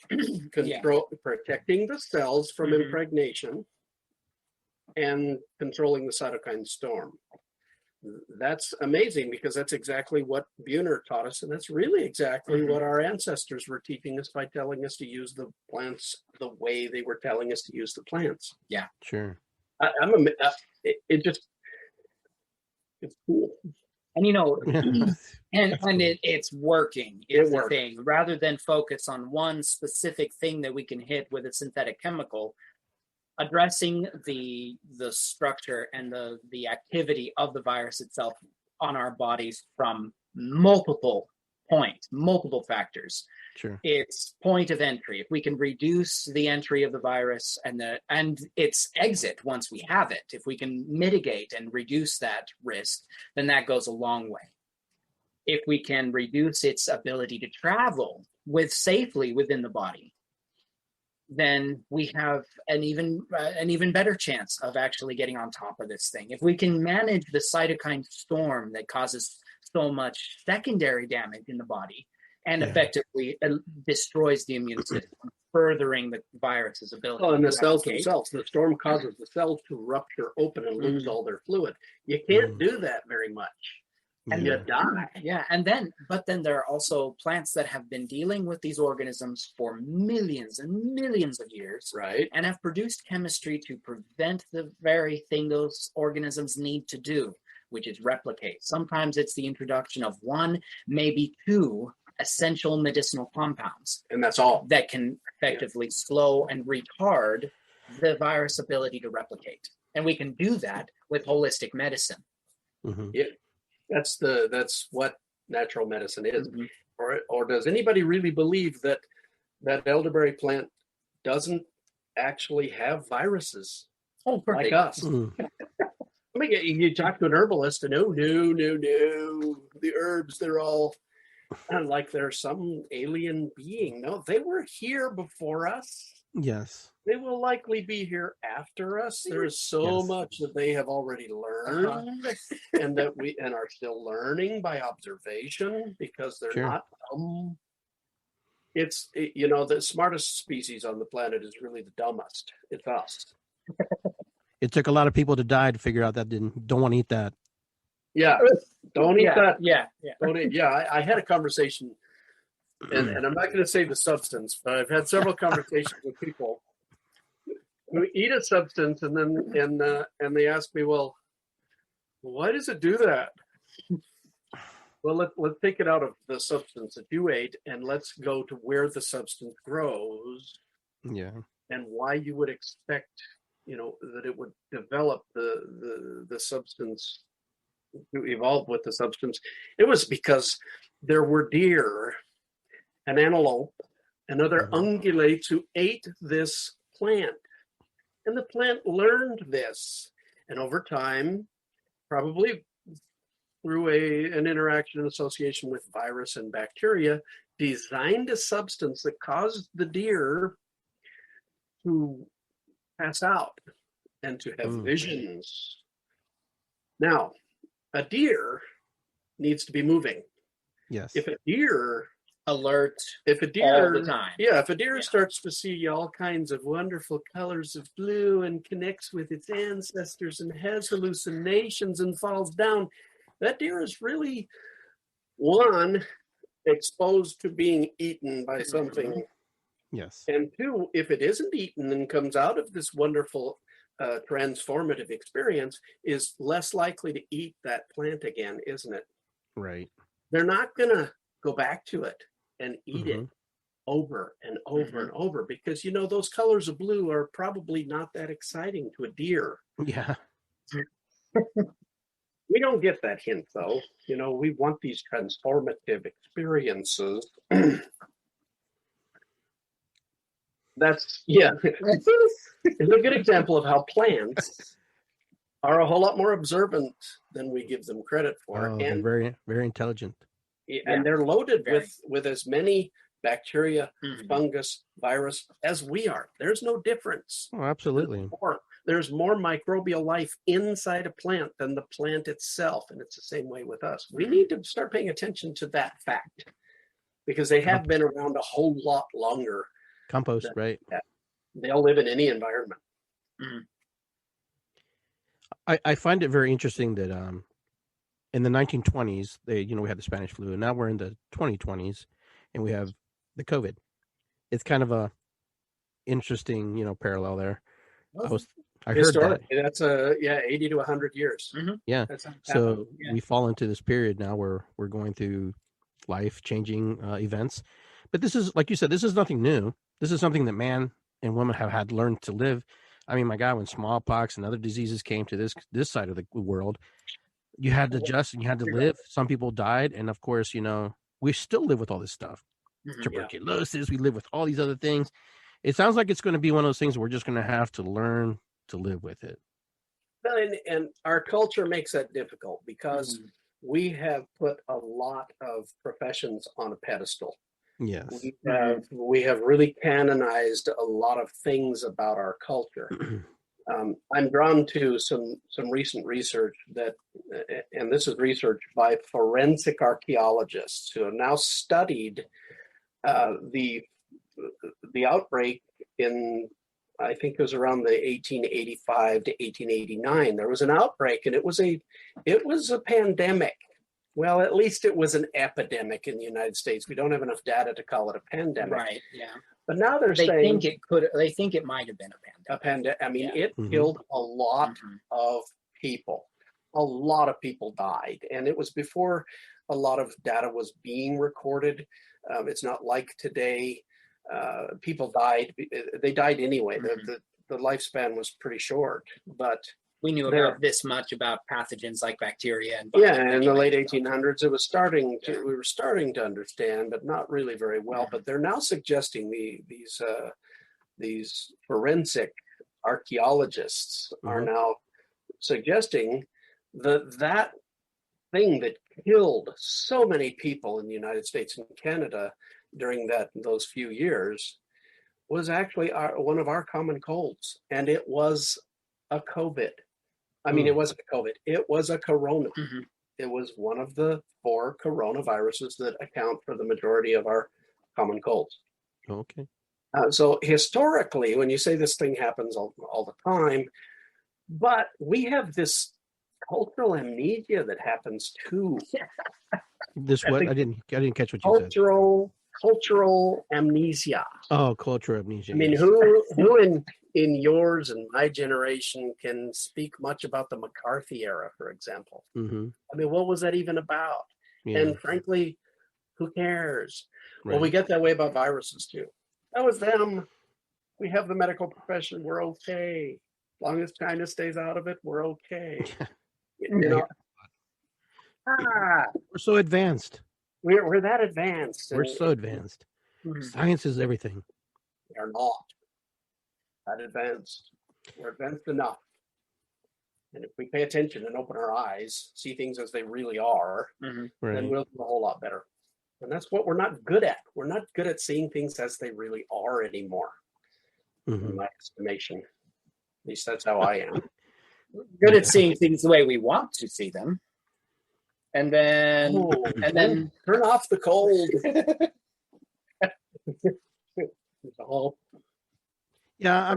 Protecting the cells from impregnation and controlling the cytokine storm. That's amazing, because that's exactly what Buhner taught us, and that's really exactly what our ancestors were teaching us by telling us to use the plants the way they were telling us to use the plants. Yeah, sure. It's cool, and it's working. It's the thing. Rather than focus on one specific thing that we can hit with a synthetic chemical, addressing the structure and the activity of the virus itself on our bodies from multiple factors. Sure. Its point of entry. If we can reduce the entry of the virus and its exit once we have it, if we can mitigate and reduce that risk, then that goes a long way. If we can reduce its ability to travel safely within the body, then we have an even better chance of actually getting on top of this thing. If we can manage the cytokine storm that causes so much secondary damage in the body and effectively destroys the immune system, furthering the virus's ability. And the cells themselves, the storm causes the cells to rupture open and lose all their fluid. You can't do that very much. And you die. Yeah, but then there are also plants that have been dealing with these organisms for millions and millions of years, right? And have produced chemistry to prevent the very thing those organisms need to do, which is replicate. Sometimes it's the introduction of one, maybe two essential medicinal compounds, and that's all that can effectively slow and retard the virus ability to replicate. And we can do that with holistic medicine. That's what natural medicine is. Or does anybody really believe that elderberry plant doesn't actually have viruses like us? I mean, you talk to an herbalist and no, the herbs, they're all like they're some alien being. No, they were here before us. Yes. They will likely be here after us. There's so much that they have already learned and that we are still learning by observation, because they're not the smartest species on the planet is really the dumbest. It's us. It took a lot of people to die to figure out that don't want to eat that. Yeah. Don't eat that. Yeah. Don't eat. Yeah. I had a conversation, and I'm not going to say the substance, but I've had several conversations with people who eat a substance and then and they ask me, well, why does it do that? Well, let's take it out of the substance that you ate and let's go to where the substance grows. Yeah. And why you would expect, that it would develop the substance, to evolve with the substance. It was because there were deer and antelope and other ungulates who ate this plant. And the plant learned this. And over time, probably through an interaction and association with virus and bacteria, designed a substance that caused the deer to pass out and to have visions. Now, a deer needs to be moving. Yes. If a deer alert all the time. Yeah, if a deer starts to see all kinds of wonderful colors of blue and connects with its ancestors and has hallucinations and falls down, that deer is really, one, exposed to being eaten by something. Yes. And two, if it isn't eaten and comes out of this wonderful transformative experience, is less likely to eat that plant again, isn't it? Right. They're not going to go back to it and eat it over and over and over, because, you know, those colors of blue are probably not that exciting to a deer. Yeah. We don't get that hint, though. You know, we want these transformative experiences. That's, it's a good example of how plants are a whole lot more observant than we give them credit for. Oh, and very, very intelligent. And they're loaded with as many bacteria, fungus, virus as we are. There's no difference. Oh, absolutely. There's more microbial life inside a plant than the plant itself. And it's the same way with us. We need to start paying attention to that fact, because they have been around a whole lot longer. Compost, right? They'll live in any environment. I find it very interesting that in the 1920s, we had the Spanish flu, and now we're in the 2020s, and we have the COVID. It's kind of a interesting, parallel there. I heard that. That's 80 to 100 years. Yeah. So we fall into this period now where we're going through life-changing events. But this is, like you said, this is nothing new. This is something that man and woman have had learned to live. I mean, my God, when smallpox and other diseases came to this side of the world, you had to adjust and you had to live. Some people died. And of course, we still live with all this stuff. Tuberculosis, we live with all these other things. It sounds like it's going to be one of those things where we're just going to have to learn to live with it. And our culture makes that difficult, because we have put a lot of professions on a pedestal. Yes. We have really canonized a lot of things about our culture. I'm drawn to some recent research and this is research by forensic archaeologists who have now studied the outbreak in, I think it was around the 1885 to 1889. There was an outbreak, and it was a pandemic. Well, at least it was an epidemic in the United States. We don't have enough data to call it a pandemic. Right, yeah. But now they think it might have been a pandemic. I mean, it killed a lot of people. A lot of people died. And it was before a lot of data was being recorded. It's not like today. People died. They died anyway. The lifespan was pretty short. But we knew about this much about pathogens like bacteria and in the late 1800s, we were starting to understand, but not really very well. But they're now suggesting these forensic archaeologists are now suggesting that thing that killed so many people in the United States and Canada during those few years was actually one of our common colds, and it was a COVID. I mean, it wasn't a COVID. It was a corona. It was one of the 4 coronaviruses that account for the majority of our common colds. Okay. So historically, when you say this thing happens all the time, but we have this cultural amnesia that happens too. This what? I didn't catch what you said. Cultural amnesia. Oh, cultural amnesia. I mean, who in yours and my generation can speak much about the McCarthy era, for example? I mean, what was that even about? Yeah. And frankly, who cares? Right. Well, we get that way about viruses too. That was them. We have the medical profession. We're okay. As long as China stays out of it, we're okay. We're so advanced. We're that advanced. We're so advanced. Science is everything. We are not that advanced. We're advanced enough. And if we pay attention and open our eyes, see things as they really are, then we'll do a whole lot better. And that's what we're not good at. We're not good at seeing things as they really are anymore, in my estimation. At least that's how I am. We're good at seeing things the way we want to see them. And then, turn off the cold. Yeah, I'm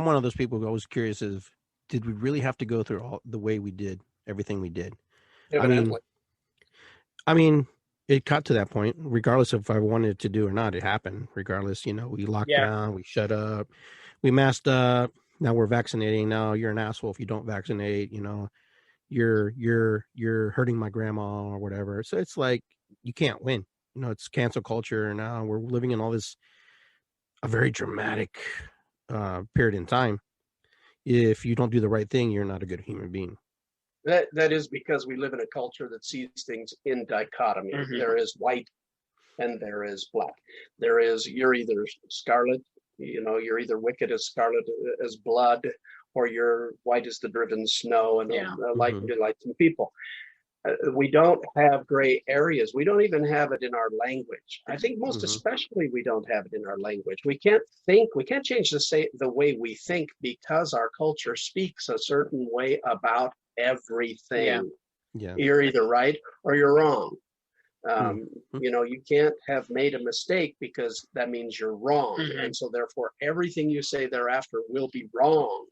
one of those people who always curious if did we really have to go through all the way we did, everything we did? Evidently. I mean, it got to that point, regardless of if I wanted to do or not, it happened. Regardless, we locked down, we shut up, we masked up. Now we're vaccinating. Now you're an asshole if you don't vaccinate. You're hurting my grandma or whatever. So it's like you can't win. It's cancel culture, and now we're living in a very dramatic period in time. If you don't do the right thing, you're not a good human being. That is because we live in a culture that sees things in dichotomy. There is white and there is black. You're either scarlet, you're either wicked as scarlet as blood, or you're white as the driven snow and light and delightsome people. We don't have gray areas. We don't even have it in our language. I think most especially we don't have it in our language. We can't change the way we think because our culture speaks a certain way about everything. You're either right or you're wrong. You can't have made a mistake because that means you're wrong. And so therefore everything you say thereafter will be wrong.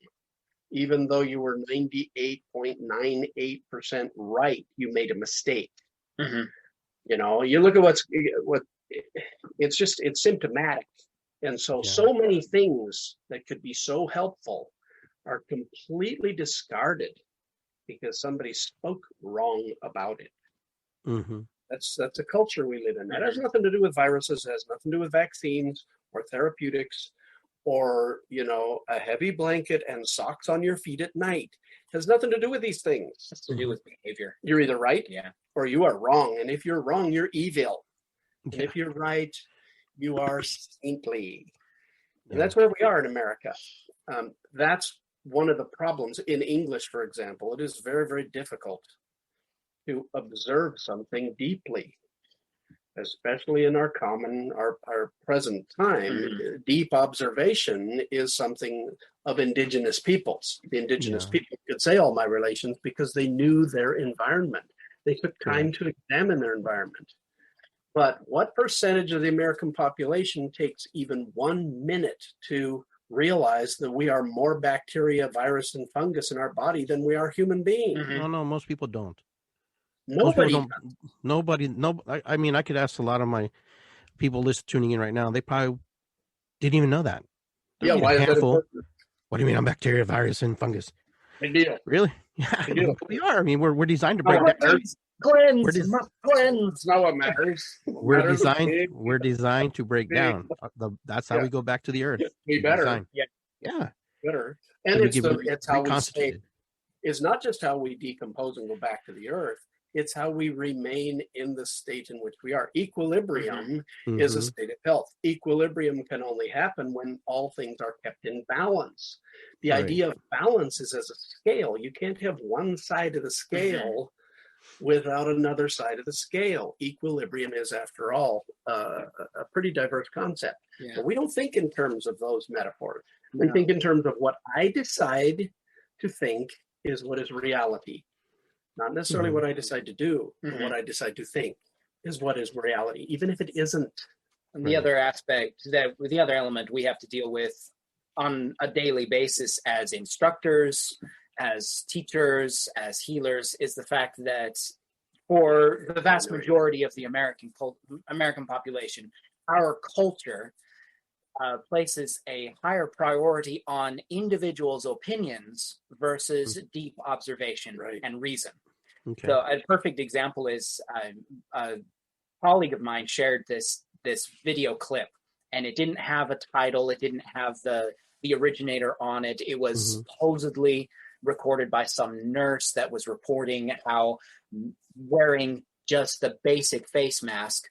Even though you were 98.98% right, you made a mistake. You look at it's symptomatic. And so many things that could be so helpful are completely discarded because somebody spoke wrong about it. That's a culture we live in. That has nothing to do with viruses. It has nothing to do with vaccines or therapeutics or, a heavy blanket and socks on your feet at night. It has nothing to do with these things. It has to do with behavior. You're either right or you are wrong. And if you're wrong, you're evil. And if you're right, you are saintly. And that's where we are in America. That's one of the problems. In English, for example, it is very, very difficult to observe something deeply, especially in our present time. Deep observation is something of indigenous peoples. The indigenous people could say all my relations because they knew their environment. They took time to examine their environment. But what percentage of the American population takes even 1 minute to realize that we are more bacteria, virus, and fungus in our body than we are human beings? No, most people don't. Nobody. I mean, I could ask a lot of my people tuning in right now. They probably didn't even know that. Why is that important? What do you mean I'm bacteria, virus, and fungus? Big deal. Really? Yeah, we are. I mean, we're designed to break down. Cleanse. That's not what matters. We're designed to break down. That's how we go back to the earth. We better. Better. And it's how we stay. It's not just how we decompose and go back to the earth. It's how we remain in the state in which we are. Equilibrium is a state of health. Equilibrium can only happen when all things are kept in balance. The idea of balance is as a scale. You can't have one side of the scale without another side of the scale. Equilibrium is, after all, a pretty diverse concept. But we don't think in terms of those metaphors. We think in terms of what I decide to think is what is reality. Not necessarily what I decide to do, but what I decide to think is what is reality, even if it isn't. And the other aspect, the other element we have to deal with on a daily basis as instructors, as teachers, as healers, is the fact that for the vast majority of the American population, our culture places a higher priority on individuals' opinions versus deep observation and reason. So a perfect example is a colleague of mine shared this video clip, and it didn't have a title, it didn't have the originator on it. It was supposedly recorded by some nurse that was reporting how wearing just the basic face mask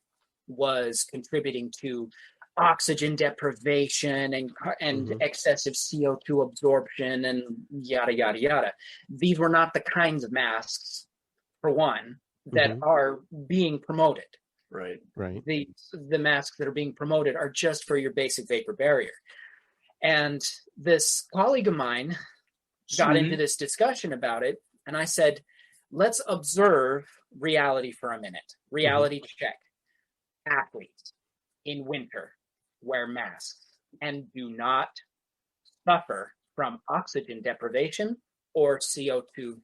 was contributing to oxygen deprivation and excessive CO2 absorption and yada, yada, yada. These were not the kinds of masks, for one, that are being promoted. Right. The masks that are being promoted are just for your basic vapor barrier. And this colleague of mine got into this discussion about it, and I said, let's observe reality for a minute. Reality check. Athletes in winter wear masks and do not suffer from oxygen deprivation or CO2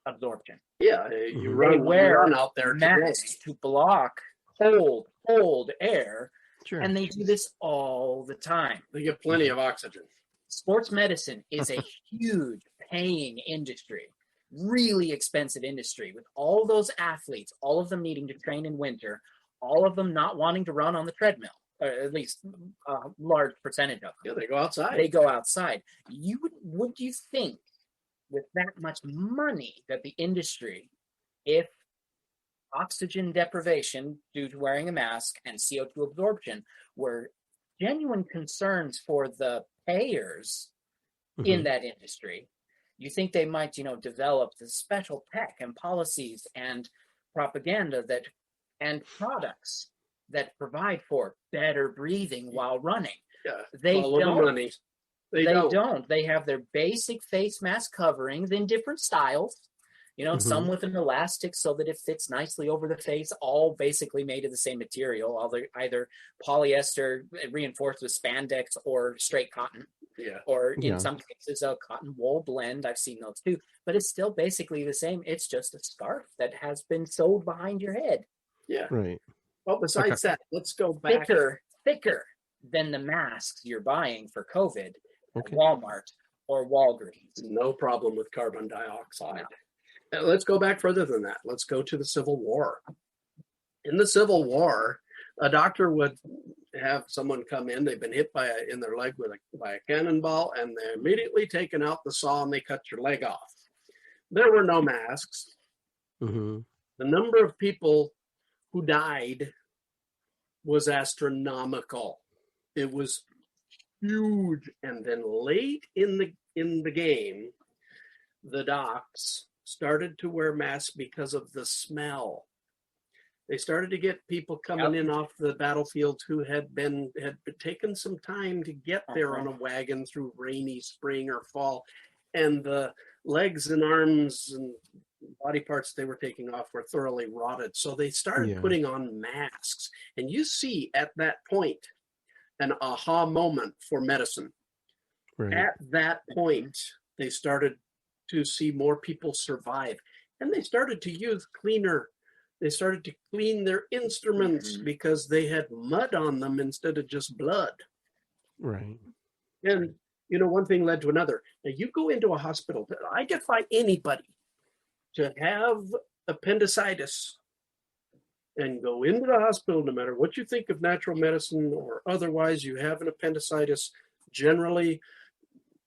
absorption. Yeah, you run out there masks to block cold air, and they do this all the time. They get plenty of oxygen. Sports medicine is a huge paying industry, really expensive industry, with all those athletes, all of them needing to train in winter, all of them not wanting to run on the treadmill, or at least a large percentage of them. Yeah, they go outside. Would you think with that much money that the industry, if oxygen deprivation due to wearing a mask and CO2 absorption were genuine concerns for the payers in that industry, you think they might, develop the special tech and policies and propaganda and products that provide for better breathing while running? Yeah, they don't. They don't. They have their basic face mask coverings in different styles. Some with an elastic so that it fits nicely over the face, all basically made of the same material, either polyester reinforced with spandex or straight cotton. Yeah. Or in some cases, a cotton wool blend. I've seen those too. But it's still basically the same. It's just a scarf that has been sewed behind your head. Yeah. Right. Well, besides that, let's go back. Thicker than the masks you're buying for COVID at Walmart or Walgreens. No problem with carbon dioxide. Let's go back further than that. Let's go to the Civil War. In the Civil War, a doctor would have someone come in. They've been hit in their leg by a cannonball, and they're immediately taken out the saw and they cut your leg off. There were no masks. The number of people who died was astronomical. It was huge. And then late in the game, the docs started to wear masks because of the smell. They started to get people coming in off the battlefields who had taken some time to get there on a wagon through rainy spring or fall, and the legs and arms and body parts they were taking off were thoroughly rotted. So they started putting on masks, and you see at that point an aha moment for medicine. Right. At that point, they started to see more people survive, and they started to use cleaner. They started to clean their instruments because they had mud on them instead of just blood. Right. And, one thing led to another. Now, you go into a hospital. I defy anybody to have appendicitis and go into the hospital, no matter what you think of natural medicine or otherwise, you have an appendicitis. Generally,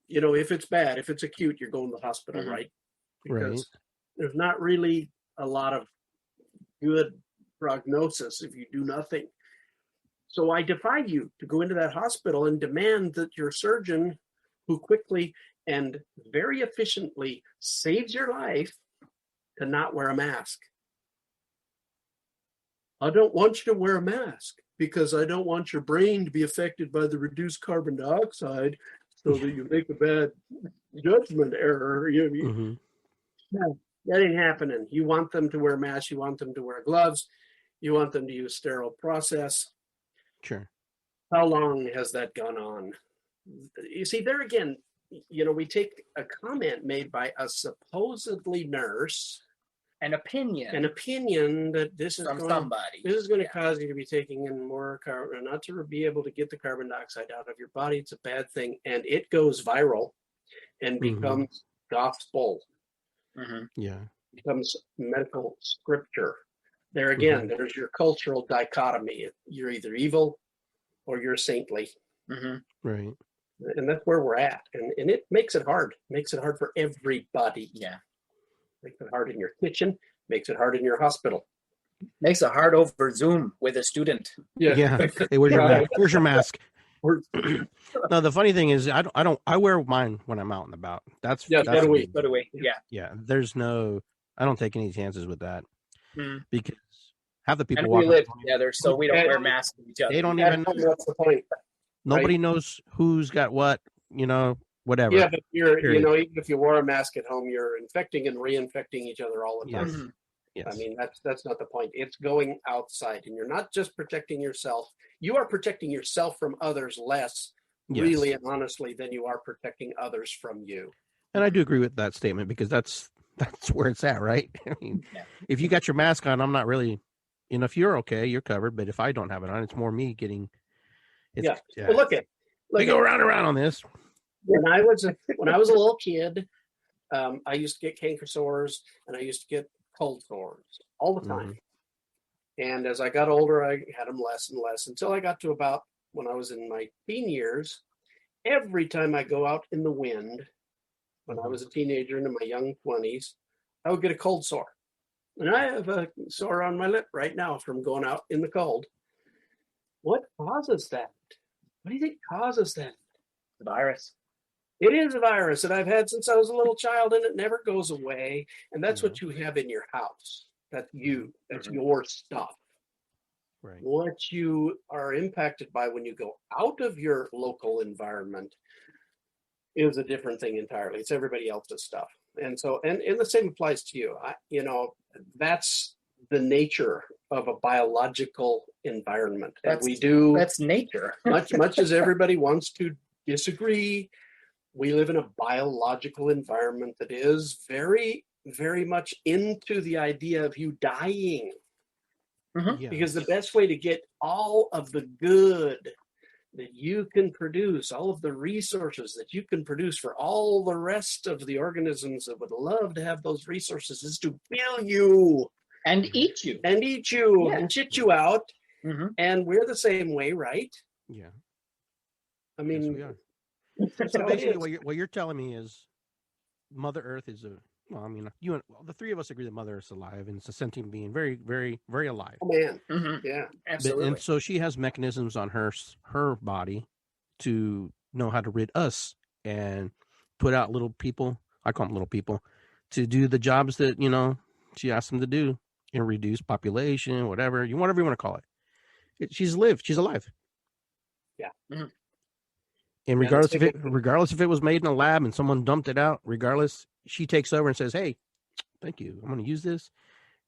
if it's bad, if it's acute, you're going to the hospital, right? Because there's not really a lot of good prognosis if you do nothing. So I defy you to go into that hospital and demand that your surgeon, who quickly and very efficiently saves your life, to not wear a mask. I don't want you to wear a mask because I don't want your brain to be affected by the reduced carbon dioxide so that you make a bad judgment error. No, that ain't happening. You want them to wear masks. You want them to wear gloves. You want them to use sterile process. Sure. How long has that gone on? You see, there again, we take a comment made by a supposedly nurse. An opinion that this is going to cause you to be taking in more carbon, not to be able to get the carbon dioxide out of your body. It's a bad thing. And it goes viral and becomes gospel. Becomes medical scripture. There again, there's your cultural dichotomy. You're either evil or you're saintly. Right. And that's where we're at. And it makes it hard. Makes it hard for everybody. Yeah. Makes it hard in your kitchen. Makes it hard in your hospital. Makes it hard over Zoom with a student. Yeah. Hey, where's your mask? No, the funny thing is, I wear mine when I'm out and about. That's so do we. Yeah. There's no, I don't take any chances with that because half the people and we live together, so we don't wear masks with each other. They don't even. That's the point. Nobody knows who's got what, whatever. Yeah, but even if you wore a mask at home, you're infecting and reinfecting each other all the time. Yes. Yes. I mean, that's not the point. It's going outside, and you're not just protecting yourself. You are protecting yourself from others less, really and honestly, than you are protecting others from you. And I do agree with that statement because that's where it's at, right? I mean, if you got your mask on, I'm not really, if you're okay, you're covered. But if I don't have it on, it's more me getting. Well, look at. We go round and round on this. When I was a little kid, I used to get canker sores and I used to get cold sores all the time. And as I got older, I had them less and less until I got to about when I was in my teen years. Every time I go out in the wind, when I was a teenager into my young 20s, I would get a cold sore. And I have a sore on my lip right now from going out in the cold. What causes that? What do you think causes that? The virus. It is a virus that I've had since I was a little child, and it never goes away. And that's what you have in your house. That's you. That's your stuff. Right. What you are impacted by when you go out of your local environment is a different thing entirely. It's everybody else's stuff. And so, and the same applies to you. That's the nature of a biological environment. That's nature. much as everybody wants to disagree, we live in a biological environment that is very, very much into the idea of you dying. Because the best way to get all of the good that you can produce, all of the resources that you can produce for all the rest of the organisms that would love to have those resources, is to kill you. And eat you. And shit you out. And we're the same way, right? Yeah. I mean, yes, we are. So basically, what you're telling me is Mother Earth is the three of us agree that Mother Earth's alive and it's a sentient being, very, very, very alive. Oh, man. Yeah, absolutely. And so she has mechanisms on her body to know how to rid us and put out little people. I call them little people to do the jobs that, she asked them to do and reduce population, whatever you want to call it. She's alive. Yeah. And regardless if it was made in a lab and someone dumped it out, regardless, she takes over and says, "Hey, thank you. I'm going to use this,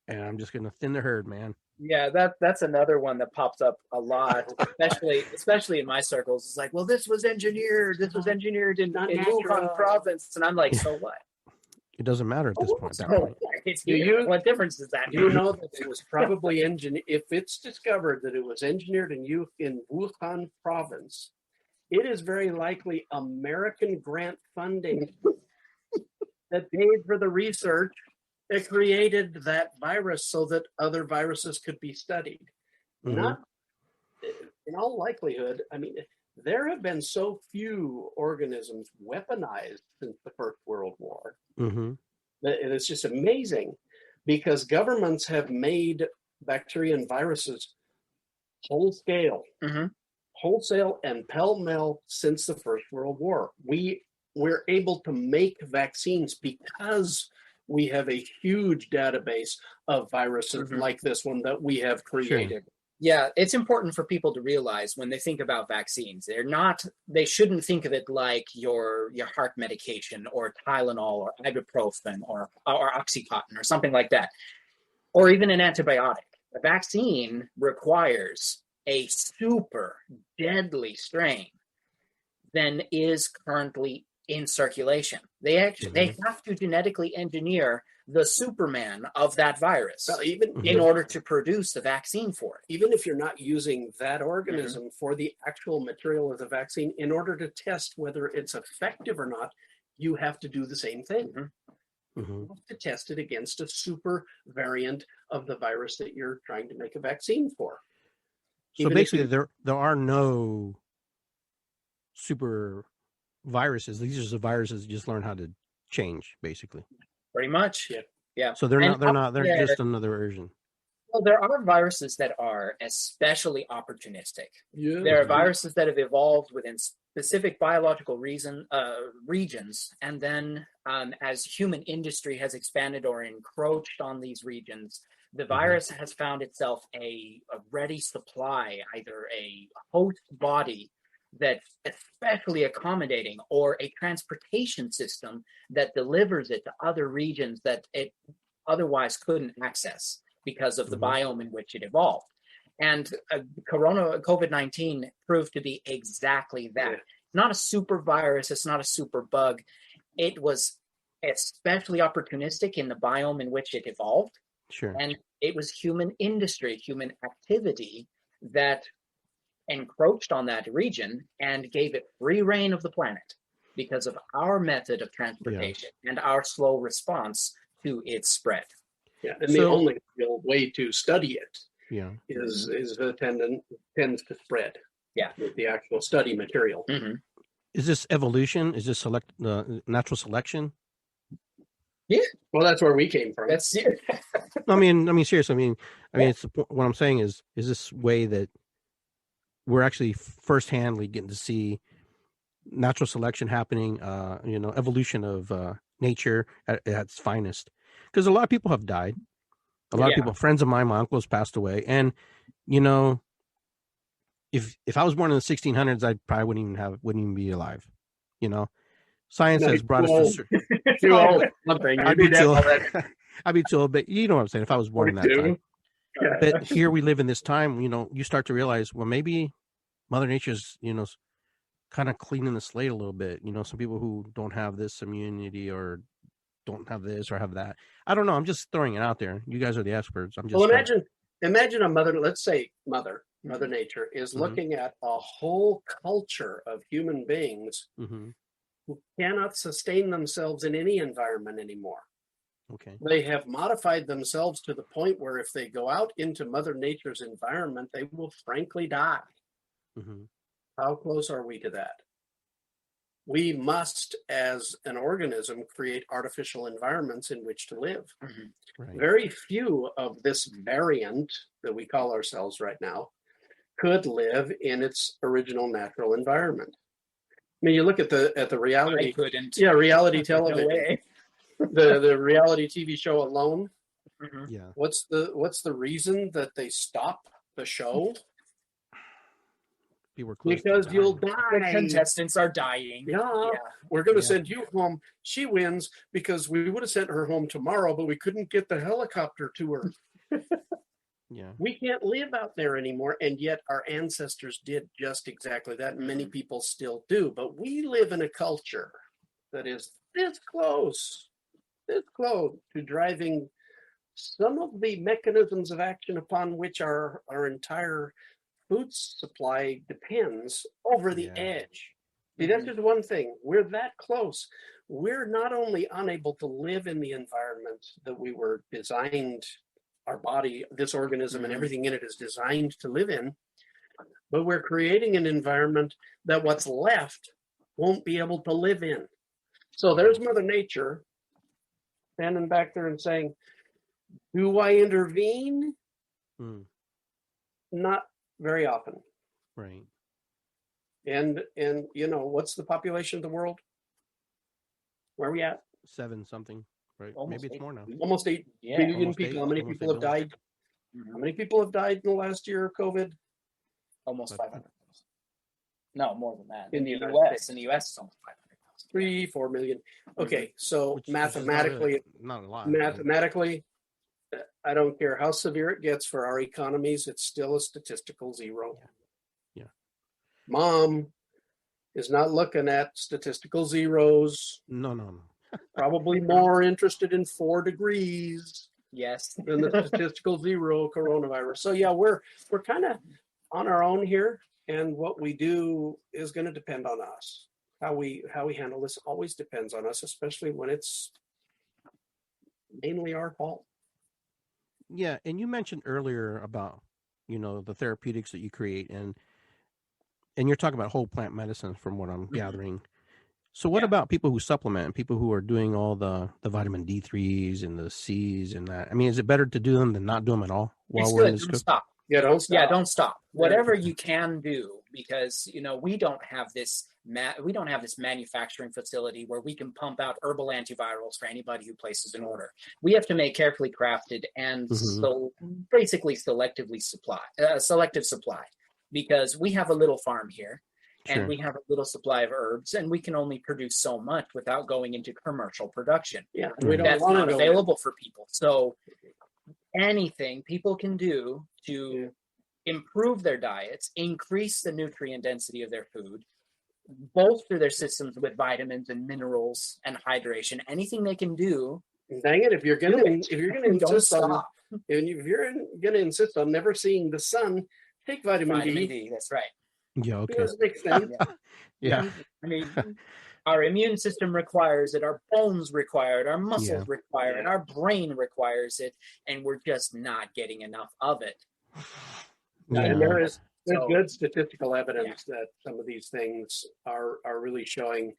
and I'm just going to thin the herd, man." Yeah, that's another one that pops up a lot, especially in my circles. It's like, well, this was engineered in Wuhan province, and I'm like, so what? It doesn't matter at this point. What difference does that? Do you know that it was probably engineered? If it's discovered that it was engineered in Wuhan province, it is very likely American grant funding that paid for the research that created that virus so that other viruses could be studied. Not, in all likelihood, I mean, there have been so few organisms weaponized since the First World War. And it's just amazing because governments have made bacteria and viruses wholesale and pell-mell since the First World War. We're able to make vaccines because we have a huge database of viruses like this one that we have created. Sure. Yeah, it's important for people to realize when they think about vaccines, they shouldn't think of it like your heart medication or Tylenol or ibuprofen or Oxycontin or something like that, or even an antibiotic. A vaccine requires a super deadly strain than is currently in circulation. They have to genetically engineer the Superman of that virus in order to produce the vaccine for it. Even if you're not using that organism for the actual material of the vaccine, in order to test whether it's effective or not, you have to do the same thing. You have to test it against a super variant of the virus that you're trying to make a vaccine for. So basically, there are no super viruses. These are just the viruses that just learn how to change, basically. Pretty much, yeah. So they're just another version. Well, there are viruses that are especially opportunistic. Yeah. There are viruses that have evolved within specific biological regions, and then as human industry has expanded or encroached on these regions, the virus has found itself a ready supply, either a host body that's especially accommodating or a transportation system that delivers it to other regions that it otherwise couldn't access because of the biome in which it evolved. And COVID-19 proved to be exactly that. Yeah. Not a super virus, it's not a super bug. It was especially opportunistic in the biome in which it evolved. Sure. And it was human industry, human activity that encroached on that region and gave it free reign of the planet because of our method of transportation and our slow response to its spread. Yeah, and the only real way to study it is the tends to spread. Yeah, with the actual study material. Mm-hmm. Is this evolution? Is this natural selection? Yeah. Well, that's where we came from. That's I mean, seriously. I mean, it's what I'm saying is this way that we're actually firsthand getting to see natural selection happening. Evolution of nature at its finest. Because a lot of people have died. A lot of people, friends of mine, my uncles passed away, and if I was born in the 1600s, I probably wouldn't even be alive. Science has brought us to too old. I'd be too old, but you know what I'm saying. If I was born in that time, but here we live in this time. You start to realize, well, maybe Mother Nature's kind of cleaning the slate a little bit. Some people who don't have this immunity or don't have this or have that. I don't know. I'm just throwing it out there. You guys are the experts. I'm just. Well, imagine a mother. Let's say Mother Nature is looking at a whole culture of human beings who cannot sustain themselves in any environment anymore. Okay. They have modified themselves to the point where if they go out into Mother Nature's environment, they will frankly die. How close are we to that? We must, as an organism, create artificial environments in which to live. Right. Very few of this variant that we call ourselves right now could live in its original natural environment. I mean, you look at the reality. I couldn't. Yeah, reality television. the reality TV show Alone. Yeah. What's the reason that they stop the show? Because you'll die. The contestants are dying. Yeah. We're going to send you home. She wins because we would have sent her home tomorrow, but we couldn't get the helicopter to her. Yeah. We can't live out there anymore, and yet our ancestors did just exactly that. Many people still do, but we live in a culture that is this close to driving some of the mechanisms of action upon which our entire food supply depends over the edge. See, that's just one thing. We're that close. We're not only unable to live in the environment that we were designed, our body, this organism and everything in it is designed to live in, but we're creating an environment that what's left won't be able to live in. So there's Mother Nature standing back there and saying, do I intervene? Not very often. Right. And what's the population of the world? Where are we at? 7 something, right? Almost Maybe it's more now. Almost 8 billion people. How many people have died? How many people have died in the last year of COVID? Almost 500,000. No, more than that. In the US, it's almost 500,000. 3-4 million. Okay, so mathematically, not a lot. Mathematically, I don't care how severe it gets for our economies, it's still a statistical zero. Yeah. Mom is not looking at statistical zeros. No. Probably more interested in 4 degrees. Yes. Than the statistical zero coronavirus. So yeah, we're kind of on our own here, and what we do is going to depend on us. How we handle this always depends on us, especially when it's mainly our fault. Yeah, and you mentioned earlier about the therapeutics that you create, and you're talking about whole plant medicine from what I'm gathering. So what about people who supplement, people who are doing all the vitamin D3s and the C's and that? I mean, is it better to do them than not do them at all while we're in this? Don't stop. Yeah, don't stop. Yeah, don't stop. Whatever you can do, because we don't have this manufacturing facility where we can pump out herbal antivirals for anybody who places an order. We have to make carefully crafted and so basically selective supply, because we have a little farm here. Sure. And we have a little supply of herbs, and we can only produce so much without going into commercial production. Yeah, that's not available for people. So anything people can do to improve their diets, increase the nutrient density of their food, bolster their systems with vitamins and minerals and hydration, anything they can do. Dang it! If you're gonna insist on never seeing the sun, take vitamin D. That's right. Yeah, okay. Yeah. I mean, our immune system requires it, our bones require it, our muscles require it, our brain requires it, and we're just not getting enough of it. Yeah. And there's good statistical evidence that some of these things are really showing,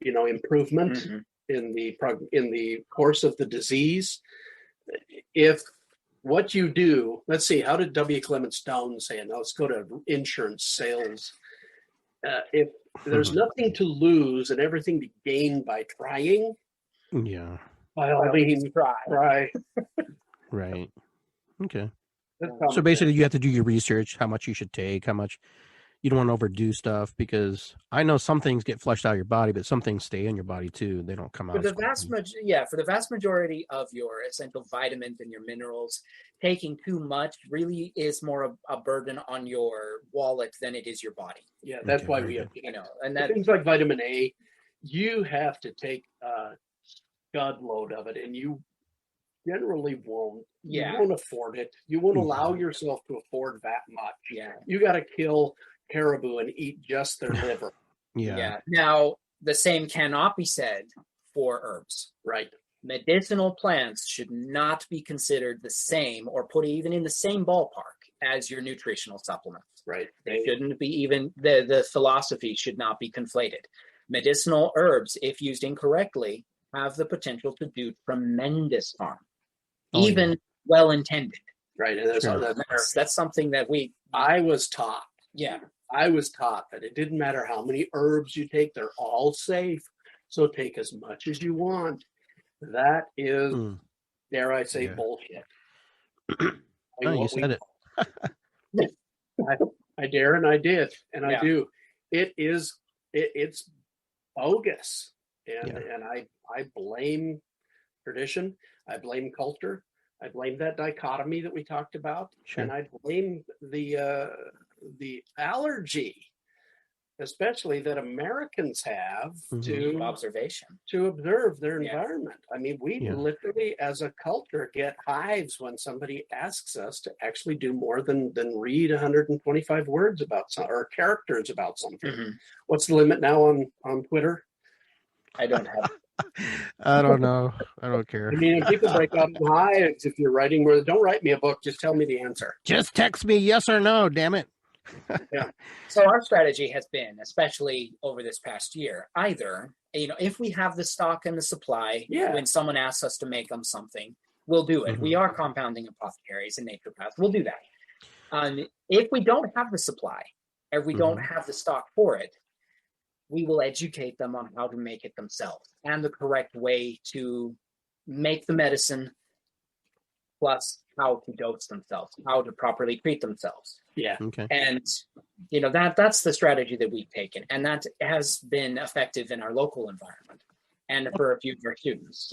improvement in the course of the disease. If what you do, let's see, how did W. Clement Stone say it? Now let's go to insurance sales. If there's nothing to lose and everything to gain by trying, by all means, try. Right. Okay. So basically, you have to do your research, how much you should take, how much you don't want to overdo stuff, because I know some things get flushed out of your body, but some things stay in your body too. They don't come out. For the vast majority of your essential vitamins and your minerals, taking too much really is more a burden on your wallet than it is your body. Yeah, that's why we have, and that things like vitamin A, you have to take a scud load of it, and you generally won't. You won't afford it. You won't allow yourself to afford that much. Yeah, you got to kill caribou and eat just their liver. Yeah. Now, the same cannot be said for herbs. Right. Medicinal plants should not be considered the same or put even in the same ballpark as your nutritional supplements. Right. They shouldn't be even, the philosophy should not be conflated. Medicinal herbs, if used incorrectly, have the potential to do tremendous harm, even well-intended. Right. And that's something that I was taught. Yeah. I was taught that it didn't matter how many herbs you take, they're all safe. So take as much as you want. That is, dare I say, bullshit. You said it. I dare and I did, and I do. It's bogus. And I blame tradition. I blame culture. I blame that dichotomy that we talked about. Sure. And I blame the allergy, especially that Americans have to observe their environment. I mean, we literally, as a culture, get hives when somebody asks us to actually do more than read 125 words about or characters about something. What's the limit now on Twitter? I don't have. I don't know. I don't care. I mean, people break up in hives if you're writing. Don't write me a book. Just tell me the answer. Just text me yes or no. Damn it. So our strategy has been, especially over this past year, either if we have the stock and the supply, when someone asks us to make them something, we'll do it. We are compounding apothecaries and naturopaths. We'll do that. If we don't have the supply, or we don't have the stock for it, we will educate them on how to make it themselves and the correct way to make the medicine, plus how to dose themselves, how to properly treat themselves. Yeah. Okay. And that's the strategy that we've taken, and that has been effective in our local environment and for a few of our students.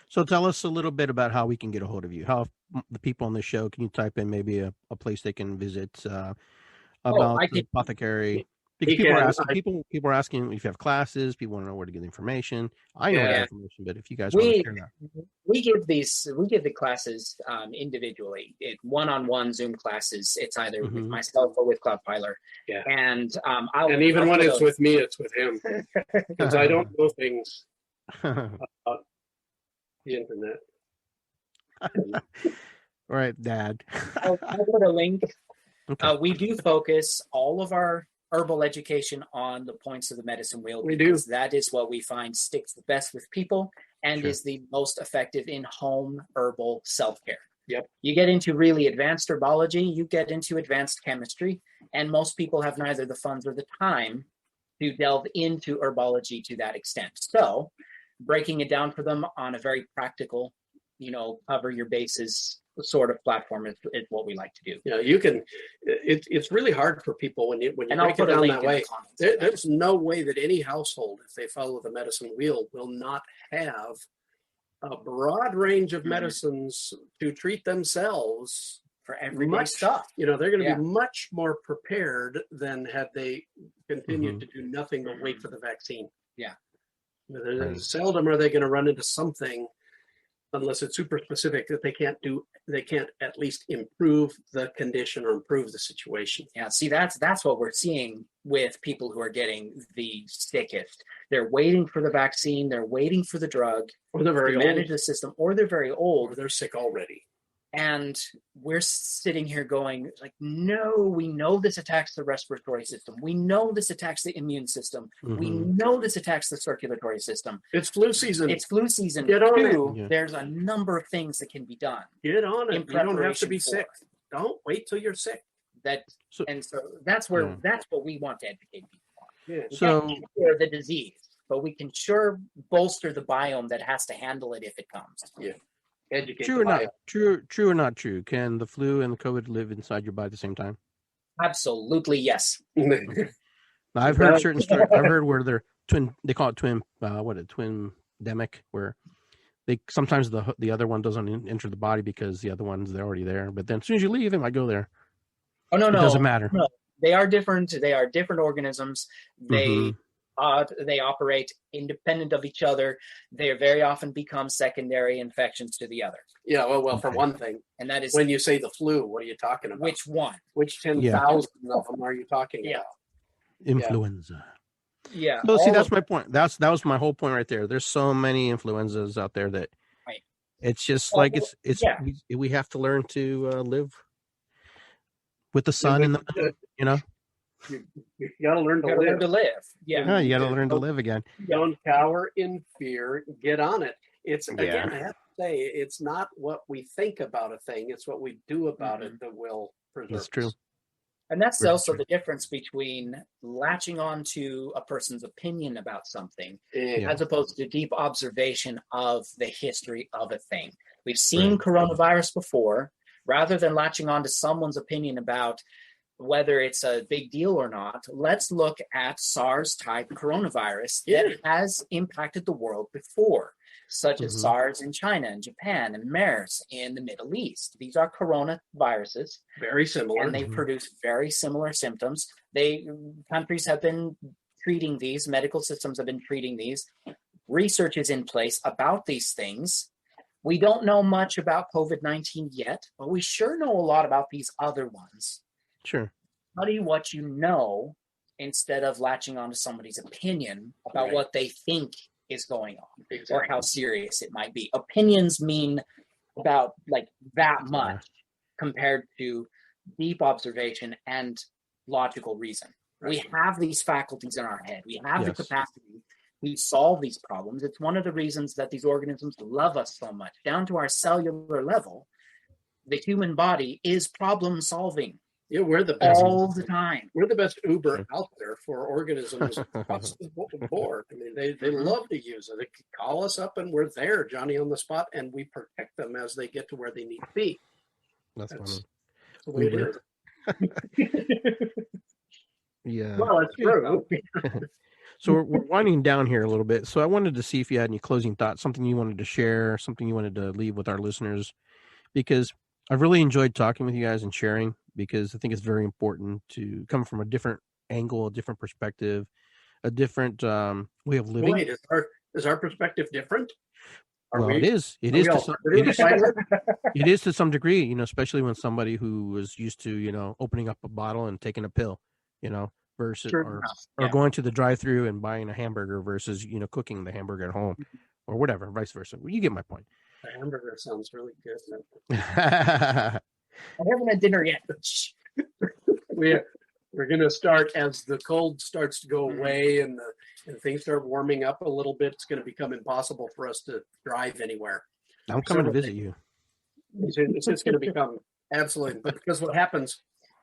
So tell us a little bit about how we can get a hold of you. How the people on the show, can you type in maybe a place they can visit about the apothecary? Because people are asking if you have classes. People want to know where to get the information. I know the information, but if you guys want to share that, we give the classes individually. One-on-one Zoom classes. It's either with myself or with Cloudpiler. Yeah. And even when it's with me, it's with him because I don't know things about the internet. All right, Dad. I'll put a link. Okay. We do focus all of our herbal education on the points of the medicine wheel. We do. That is what we find sticks the best with people and is the most effective in home herbal self-care. Yep. You get into really advanced herbology, you get into advanced chemistry, and most people have neither the funds or the time to delve into herbology to that extent. So breaking it down for them on a very practical, cover your bases sort of platform is what we like to do. You can, it's really hard for people when you break it down that way. There's no way that any household, if they follow the medicine wheel, will not have a broad range of medicines to treat themselves for everyday stuff. They're going to be much more prepared than had they continued to do nothing but wait for the vaccine. Yeah. Seldom are they going to run into something, unless it's super specific, that they can't at least improve the condition or improve the situation. Yeah, see, that's what we're seeing with people who are getting the sickest. They're waiting for the vaccine, they're waiting for the drug, or they're very old, manage the system, or they're very old, or they're sick already. And we're sitting here going like, no, we know this attacks the respiratory system. We know this attacks the immune system. We know this attacks the circulatory system. It's flu season. It's flu season. Get on too. it. Yeah. There's a number of things that can be done. Get on it. You don't have to be sick. Don't wait till you're sick. So that's where that's what we want to educate people on. Yeah. We can't cure the disease, but we can sure bolster the biome that has to handle it if it comes. Yeah. True or not true? Can the flu and the COVID live inside your body at the same time? Absolutely, yes. I've heard certain stories. I've heard where they're twin. They call it twin-demic, where they sometimes the other one doesn't enter the body because the other one's already there. But then as soon as you leave, it might go there. Oh no, it doesn't matter. No, they are different. They are different organisms. They operate independent of each other. They very often become secondary infections to the other. Yeah, well, for one thing, and that is when you say the flu, what are you talking about? Which one? Which 10,000 of them are you talking about? Influenza. Yeah. So see, that's my point. That was my whole point right there. There's so many influenzas out there that it's just we have to learn to live with the sun in the middle, You got to learn to live. Yeah, you got to learn to live again. Don't cower in fear. Get on it. It's again, I have to say, it's not what we think about a thing; it's what we do about it that will preserve. That's true. And that's also the difference between latching on to a person's opinion about something as opposed to deep observation of the history of a thing. We've seen coronavirus before. Rather than latching on to someone's opinion about whether it's a big deal or not, let's look at SARS-type coronavirus that has impacted the world before, such as SARS in China and Japan and MERS in the Middle East. These are coronaviruses. Very similar. And they produce very similar symptoms. Countries have been treating these, medical systems have been treating these. Research is in place about these things. We don't know much about COVID-19 yet, but we sure know a lot about these other ones. Sure. Study what you know instead of latching onto somebody's opinion about what they think is going on or how serious it might be. Opinions mean about like that much compared to deep observation and logical reason. We have these faculties in our head. We have the capacity to solve these problems. It's one of the reasons that these organisms love us so much. Down to our cellular level, the human body is problem solving. Yeah, we're the best all the time. We're the best Uber out there for organisms across the board. I mean, they love to use it. They call us up and we're there, Johnny on the spot, and we protect them as they get to where they need to be. That's funny. The way it is. Yeah. Well, it's true. So we're winding down here a little bit. So I wanted to see if you had any closing thoughts, something you wanted to share, something you wanted to leave with our listeners, because I've really enjoyed talking with you guys and sharing, because I think it's very important to come from a different angle, a different perspective, a different way of living. Wait, is our perspective different? It is. It is to some degree, especially when somebody who was used to, opening up a bottle and taking a pill, versus or going to the drive-through and buying a hamburger versus, cooking the hamburger at home or whatever, vice versa. You get my point. The hamburger sounds really good. I haven't had dinner yet. We're going to start as the cold starts to go away and things start warming up a little bit. It's going to become impossible for us to drive anywhere. I'm coming to visit you. It's just going to become absolutely. But because what happens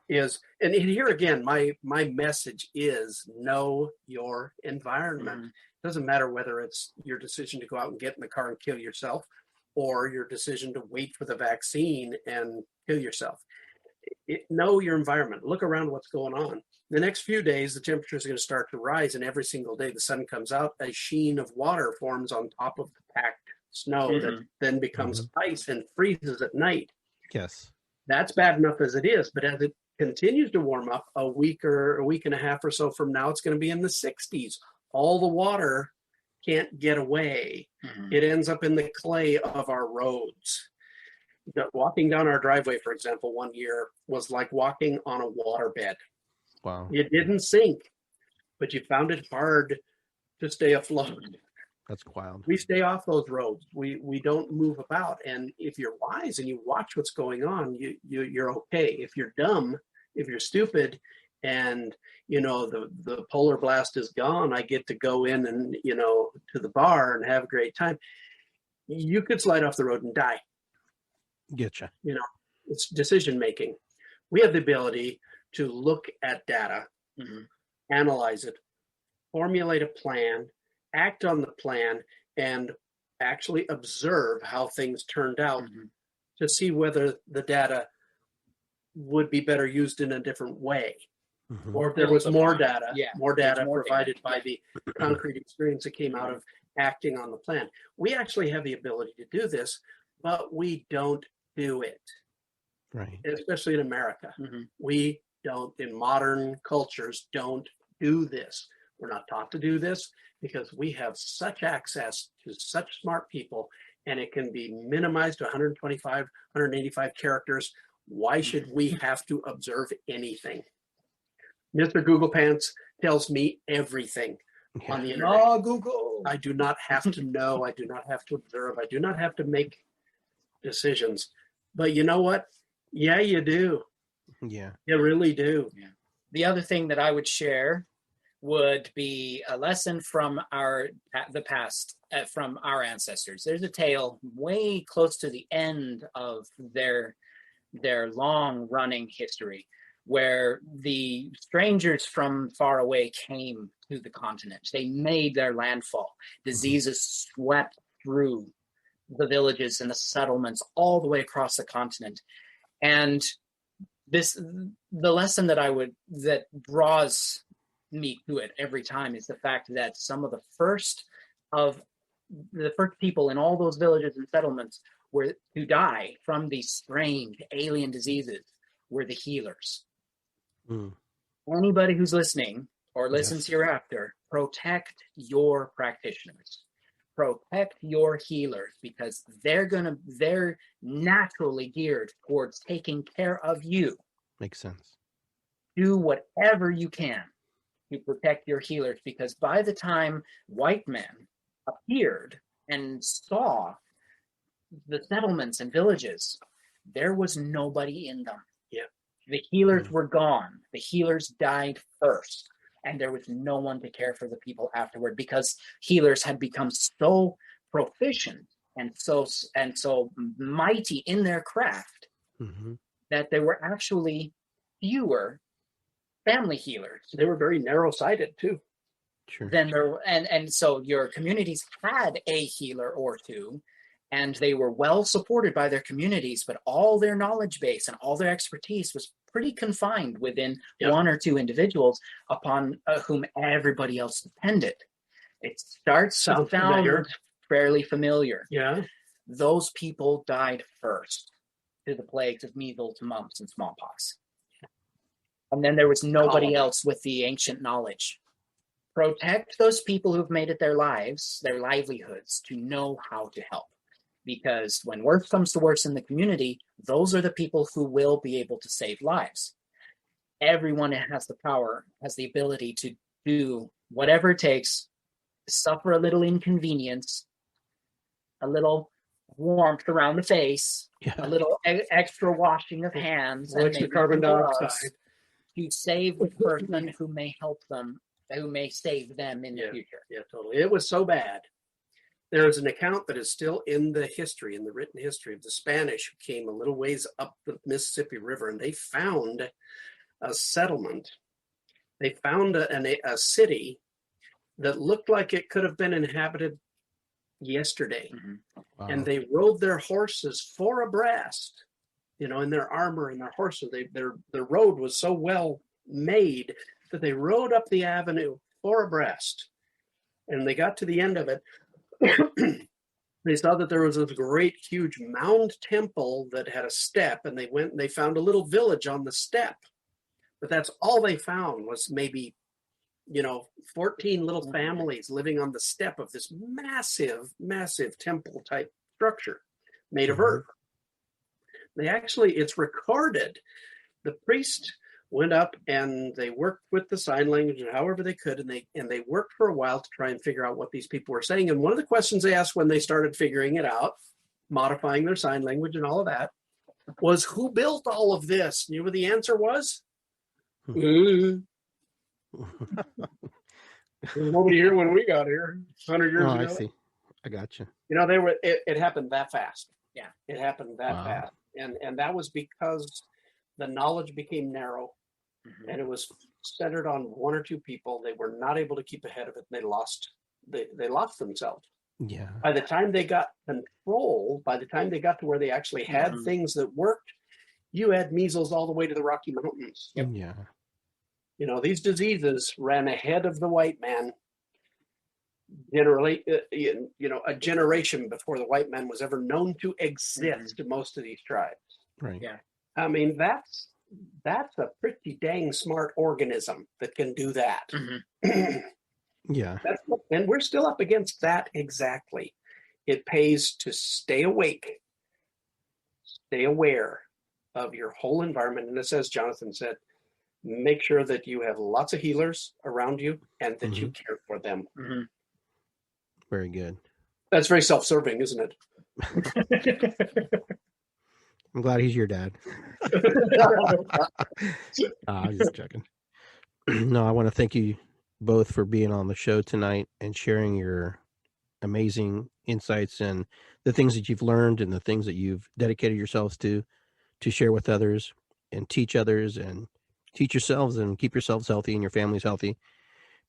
is, and here again, my message is know your environment. It doesn't matter whether it's your decision to go out and get in the car and kill yourself, or your decision to wait for the vaccine and kill yourself. Know your environment. Look around what's going on. The next few days, the temperature is going to start to rise, and every single day the sun comes out, a sheen of water forms on top of the packed snow that then becomes ice and freezes at night. Yes. That's bad enough as it is, but as it continues to warm up, a week and a half or so from now, it's going to be in the 60s. All the water can't get away. It ends up in the clay of our roads. Walking down our driveway, for example, one year was like walking on a waterbed. Wow. You didn't sink, but you found it hard to stay afloat. That's wild. We stay off those roads. We don't move about. And if you're wise and you watch what's going on, you're okay. If you're dumb, if you're stupid, and the polar blast is gone, I get to go in and to the bar and have a great time. You could slide off the road and die. Getcha. It's decision making. We have the ability to look at data, analyze it, formulate a plan, act on the plan, and actually observe how things turned out to see whether the data would be better used in a different way. Or if there was more data provided by the concrete experience that came out of acting on the plan. We actually have the ability to do this, but we don't do it. Right. Especially in America. We don't, in modern cultures, don't do this. We're not taught to do this because we have such access to such smart people, and it can be minimized to 125, 185 characters. Why should we have to observe anything? Mr. Google Pants tells me everything on the internet. Oh, Google. I do not have to know. I do not have to observe. I do not have to make decisions. But you know what? Yeah, you do. Yeah. You really do. Yeah. The other thing that I would share would be a lesson from the past, from our ancestors. There's a tale way close to the end of their long-running history where the strangers from far away came to the continent. They made their landfall. Diseases swept through the villages and the settlements all the way across the continent. And the lesson that draws me to it every time is the fact that some of the first people in all those villages and settlements who die from these strange alien diseases were the healers. Anybody who's listening or listens hereafter, protect your practitioners. Protect your healers, because they're naturally geared towards taking care of you. Makes sense. Do whatever you can to protect your healers, because by the time white men appeared and saw the settlements and villages, there was nobody in them. Yeah. The healers were gone. The healers died first. And there was no one to care for the people afterward, because healers had become so proficient and so mighty in their craft that there were actually fewer family healers. They were very narrow-sighted too. Sure. And so your communities had a healer or two, and they were well supported by their communities, but all their knowledge base and all their expertise was pretty confined within one or two individuals upon whom everybody else depended. It starts to sound fairly familiar. Yeah. Those people died first to the plagues of measles, mumps, and smallpox. And then there was nobody else with the ancient knowledge. Protect those people who've made it their lives, their livelihoods, to know how to help. Because when worse comes to worse in the community, those are the people who will be able to save lives. Everyone has the power, has the ability to do whatever it takes, suffer a little inconvenience, a little warmth around the face, a little extra washing of hands, extra carbon dioxide. to save the person who may help them, who may save them in the future. Yeah, totally. It was so bad. There is an account that is still in the history, in the written history of the Spanish who came a little ways up the Mississippi River, and they found a settlement. They found a city that looked like it could have been inhabited yesterday. Wow. And they rode their horses four abreast, in their armor and their horses. Their road was so well made that they rode up the avenue four abreast. And they got to the end of it. They saw that there was a great, huge mound temple that had a step, and they went and they found a little village on the step. But that's all they found was maybe 14 little families living on the step of this massive temple type structure made of earth. It's recorded. The priest went up and they worked with the sign language however they could, and they worked for a while to try and figure out what these people were saying. And one of the questions they asked when they started figuring it out, modifying their sign language and all of that, was who built all of this? You know what the answer was? There was nobody here when we got here 100 years ago. I see. I got you. It happened that fast. Yeah. It happened that fast. And that was because the knowledge became narrow, and it was centered on one or two people. They were not able to keep ahead of it, and they lost themselves. Yeah. By the time they got control, by the time they got to where they actually had things that worked, you had measles all the way to the Rocky Mountains. Yeah. These diseases ran ahead of the white man. Generally, a generation before the white man was ever known to exist to most of these tribes. Right. Yeah. I mean, that's a pretty dang smart organism that can do that. Yeah. And we're still up against that exactly. It pays to stay awake, stay aware of your whole environment. And as Jonathan said, make sure that you have lots of healers around you and that you care for them. Very good. That's very self-serving, isn't it? I'm glad he's your dad. I'm just joking. No, I want to thank you both for being on the show tonight and sharing your amazing insights and the things that you've learned and the things that you've dedicated yourselves to share with others and teach others and teach yourselves and keep yourselves healthy and your families healthy,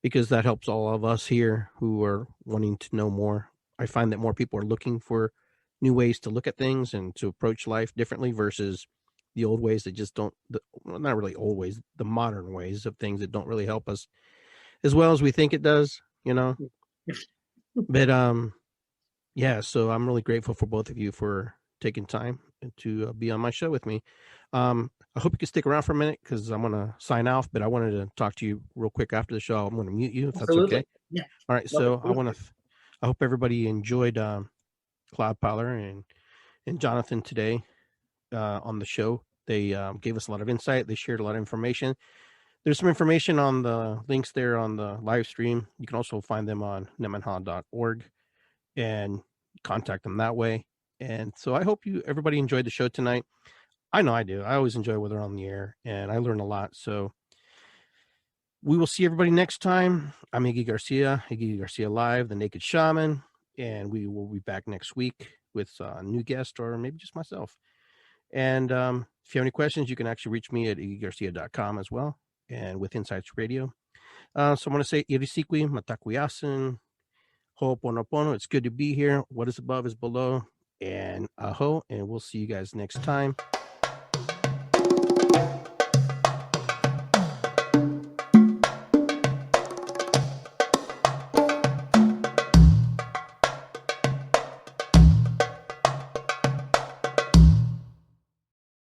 because that helps all of us here who are wanting to know more. I find that more people are looking for new ways to look at things and to approach life differently versus the old ways that just don't, not really old ways, the modern ways of things that don't really help us as well as we think it does, But yeah, so I'm really grateful for both of you for taking time to be on my show with me. I hope you can stick around for a minute because I'm going to sign off, but I wanted to talk to you real quick after the show. I'm going to mute you if that's okay. Yeah. All right. So I hope everybody enjoyed Cloudpiler and Jonathan today on the show. They gave us a lot of insight. They shared a lot of information. There's some information on the links there on the live stream. You can also find them on nemanha.org and contact them that way. And so I hope everybody enjoyed the show tonight. I know I do. I always enjoy when they're on the air, and I learn a lot. So we will see everybody next time. I'm Iggy Garcia Live, the Naked Shaman, and we will be back next week with a new guest or maybe just myself. And if you have any questions, you can actually reach me at iggygarcia.com as well, and with Insights Radio. So I want to say irisikwi, matakuyasin, ho'oponopono. It's good to be here. What is above is below. And aho, and we'll see you guys next time.